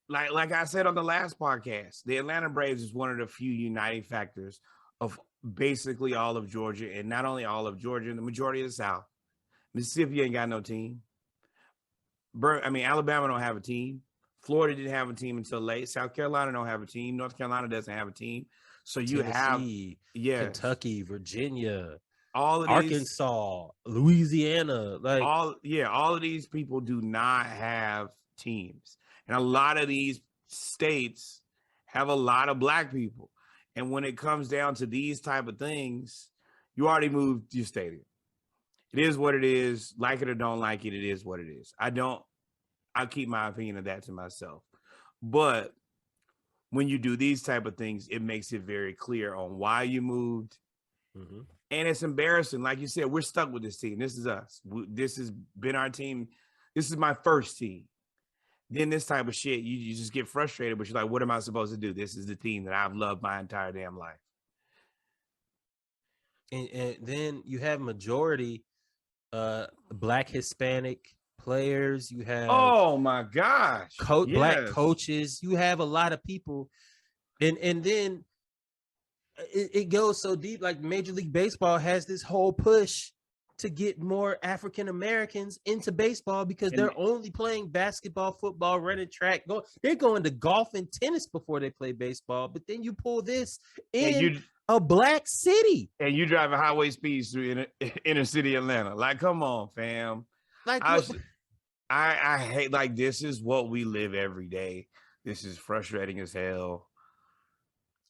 like I said on the last podcast, the Atlanta Braves is one of the few uniting factors of basically all of Georgia, and not only all of Georgia, the majority of the South. Mississippi ain't got no team. Alabama don't have a team. Florida didn't have a team until late. South Carolina don't have a team. North Carolina doesn't have a team. So you Tennessee, have Kentucky, Virginia, all of Arkansas, Louisiana, like all of these people do not have teams, and a lot of these states have a lot of black people. And when it comes down to these type of things, you already moved your stadium. It is what it is. Like it or don't like it, it is what it is. I keep my opinion of that to myself. But when you do these type of things, it makes it very clear on why you moved. Mm-hmm. And it's embarrassing. Like you said, we're stuck with this team. This is us. This has been our team. This is my first team. Then this type of shit, you just get frustrated, but you're like, what am I supposed to do? This is the team that I've loved my entire damn life. And then you have majority black Hispanic players. You have my gosh, black coaches. You have a lot of people, and then it goes so deep. Like Major League Baseball has this whole push to get more African Americans into baseball because they're only playing basketball, football, running track. They're going to golf and tennis before they play baseball. But then you pull this in a black city, and you driving highway speeds through inner city Atlanta. Like, come on, fam. Like, I hate, like, this is what we live every day. This is frustrating as hell.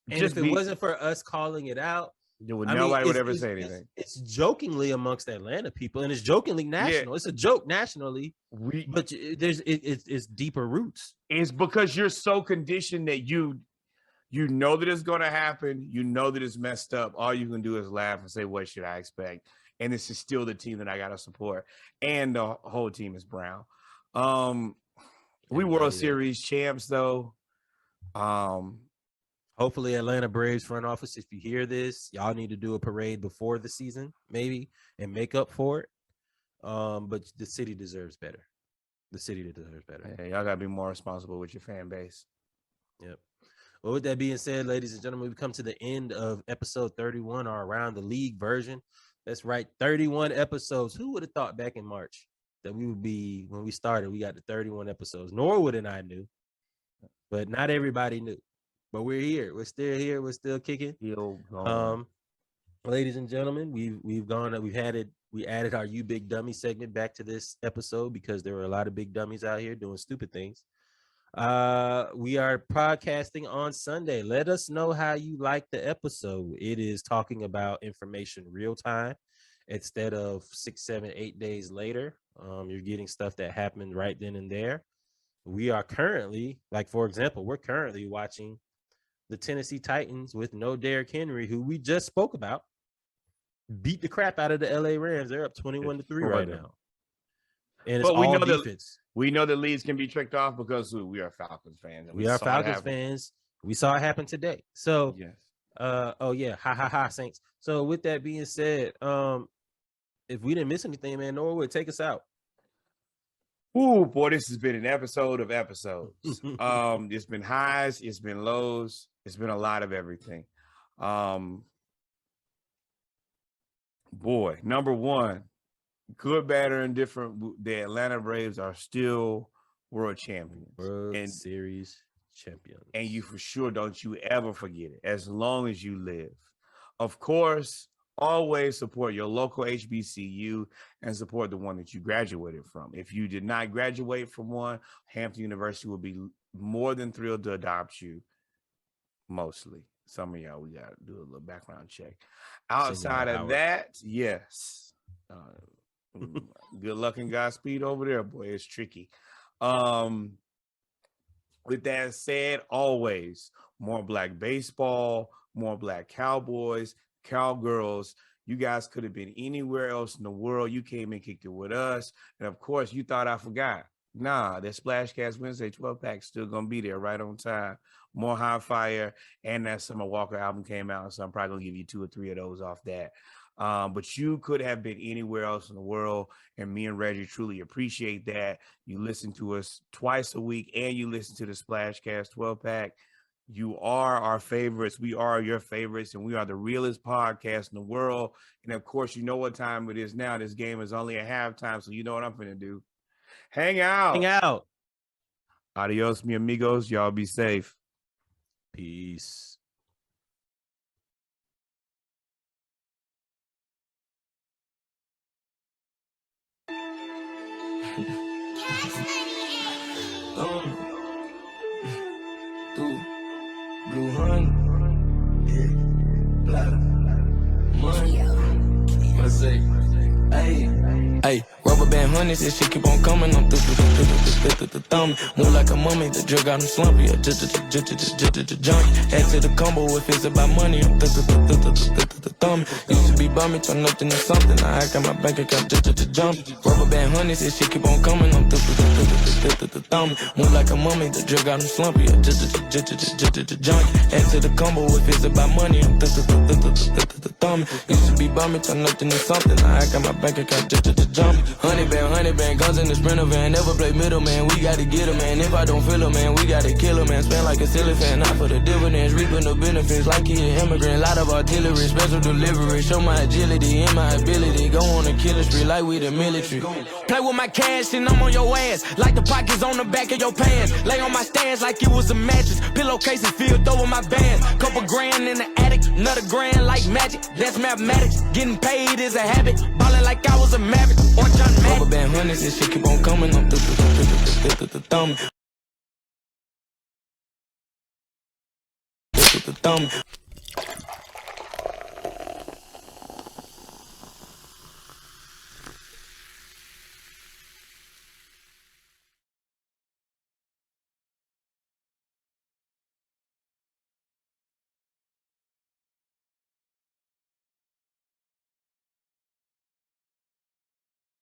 And if it wasn't for us calling it out, nobody would ever say anything. It's jokingly amongst Atlanta people, and it's jokingly national. Yeah. It's a joke nationally, but it's deeper roots. It's because you're so conditioned that you know that it's going to happen. You know that it's messed up. All you can do is laugh and say, what should I expect? And this is still the team that I got to support. And the whole team is brown. We World Series champs, though. Hopefully Atlanta Braves front office, if you hear this, y'all need to do a parade before the season, maybe, and make up for it. But the city deserves better. The city deserves better. Hey, y'all got to be more responsible with your fan base. Yep. Well, with that being said, ladies and gentlemen, we've come to the end of episode 31, our Around the League version. That's right, 31 episodes. Who would have thought back in March that we would be, when we started, we got to 31 episodes. Norwood and I knew, but not everybody knew. But we're here. We're still here. We're still kicking. Ladies and gentlemen, we added our You Big Dummy segment back to this episode because there were a lot of big dummies out here doing stupid things. We are podcasting on Sunday. Let us know how you like the episode. It is talking about information real time instead of 6, 7, 8 days later. You're getting stuff that happened right then and there. We are currently, like, for example, we're currently watching the Tennessee Titans with no Derrick Henry, who we just spoke about, beat the crap out of the LA Rams. They're up 21-3 right now. And it's all defense. We know the leads can be tricked off because we are Falcons fans. We are Falcons fans. We saw it happen today. So, yes. Ha, Saints. So with that being said, if we didn't miss anything, man, Norwood, take us out. Ooh, boy, this has been an episode of episodes. It's been highs, it's been lows, it's been a lot of everything. Boy, number one, good, bad, or indifferent, the Atlanta Braves are still world champions. World Series champions. And you for sure don't you ever forget it as long as you live. Of course, always support your local HBCU and support the one that you graduated from. If you did not graduate from one, Hampton University will be more than thrilled to adopt you. Mostly. Some of y'all, we got to do a little background check. Outside of that, yes. Good luck and Godspeed over there, boy. It's tricky. With that said, always more Black baseball, more Black Cowboys, Cowgirls. You guys could have been anywhere else in the world. You came and kicked it with us. And of course, you thought I forgot. Nah, that Splashcast Wednesday 12-pack still going to be there right on time. More High Fire, and that Summer Walker album came out, so I'm probably going to give you 2 or 3 of those off that. But you could have been anywhere else in the world, and me and Reggie truly appreciate that. You listen to us twice a week, and you listen to the Splashcast 12-pack. You are our favorites. We are your favorites, and we are the realest podcast in the world. And of course, you know what time it is now. This game is only at halftime, so you know what I'm gonna do. Hang out. Hang out. Adios, mi amigos. Y'all be safe. Peace. Blue honey, yeah, black money. I say, hey, rubber band honeys, this shit keep on coming. I'm thumb. Move like a mummy, the drug got him slumpy. Junk, head to the combo if it's about money. I'm thumb. Used to be bummy, turn nothing to something. Now I got my bank account jump. Rubber band honeys, this shit keep on coming. I'm thumb. Move like a mummy, the drug got him slumpy. Junk, head to the combo if it's about money. I'm thumb. Used to be bummy, turn nothing to something. Now I got my bank account jump. Honey band, guns in the Sprinter van. Never play middleman, we gotta get him, man. If I don't feel him, man, we gotta kill him, man. Spend like a silly fan, not for the dividends. Reaping the benefits like he an immigrant. Lot of artillery, special delivery. Show my agility and my ability. Go on a killing spree like we the military. Play with my cash and I'm on your ass. Like the pockets on the back of your pants. Lay on my stands like it was a mattress. Pillowcases filled over my bands. Couple grand in the attic, another grand like magic. That's mathematics. Getting paid is a habit. Ballin' like I was a maverick or John Madden. Rubber band honeys, this shit keep on coming. I'm thumb.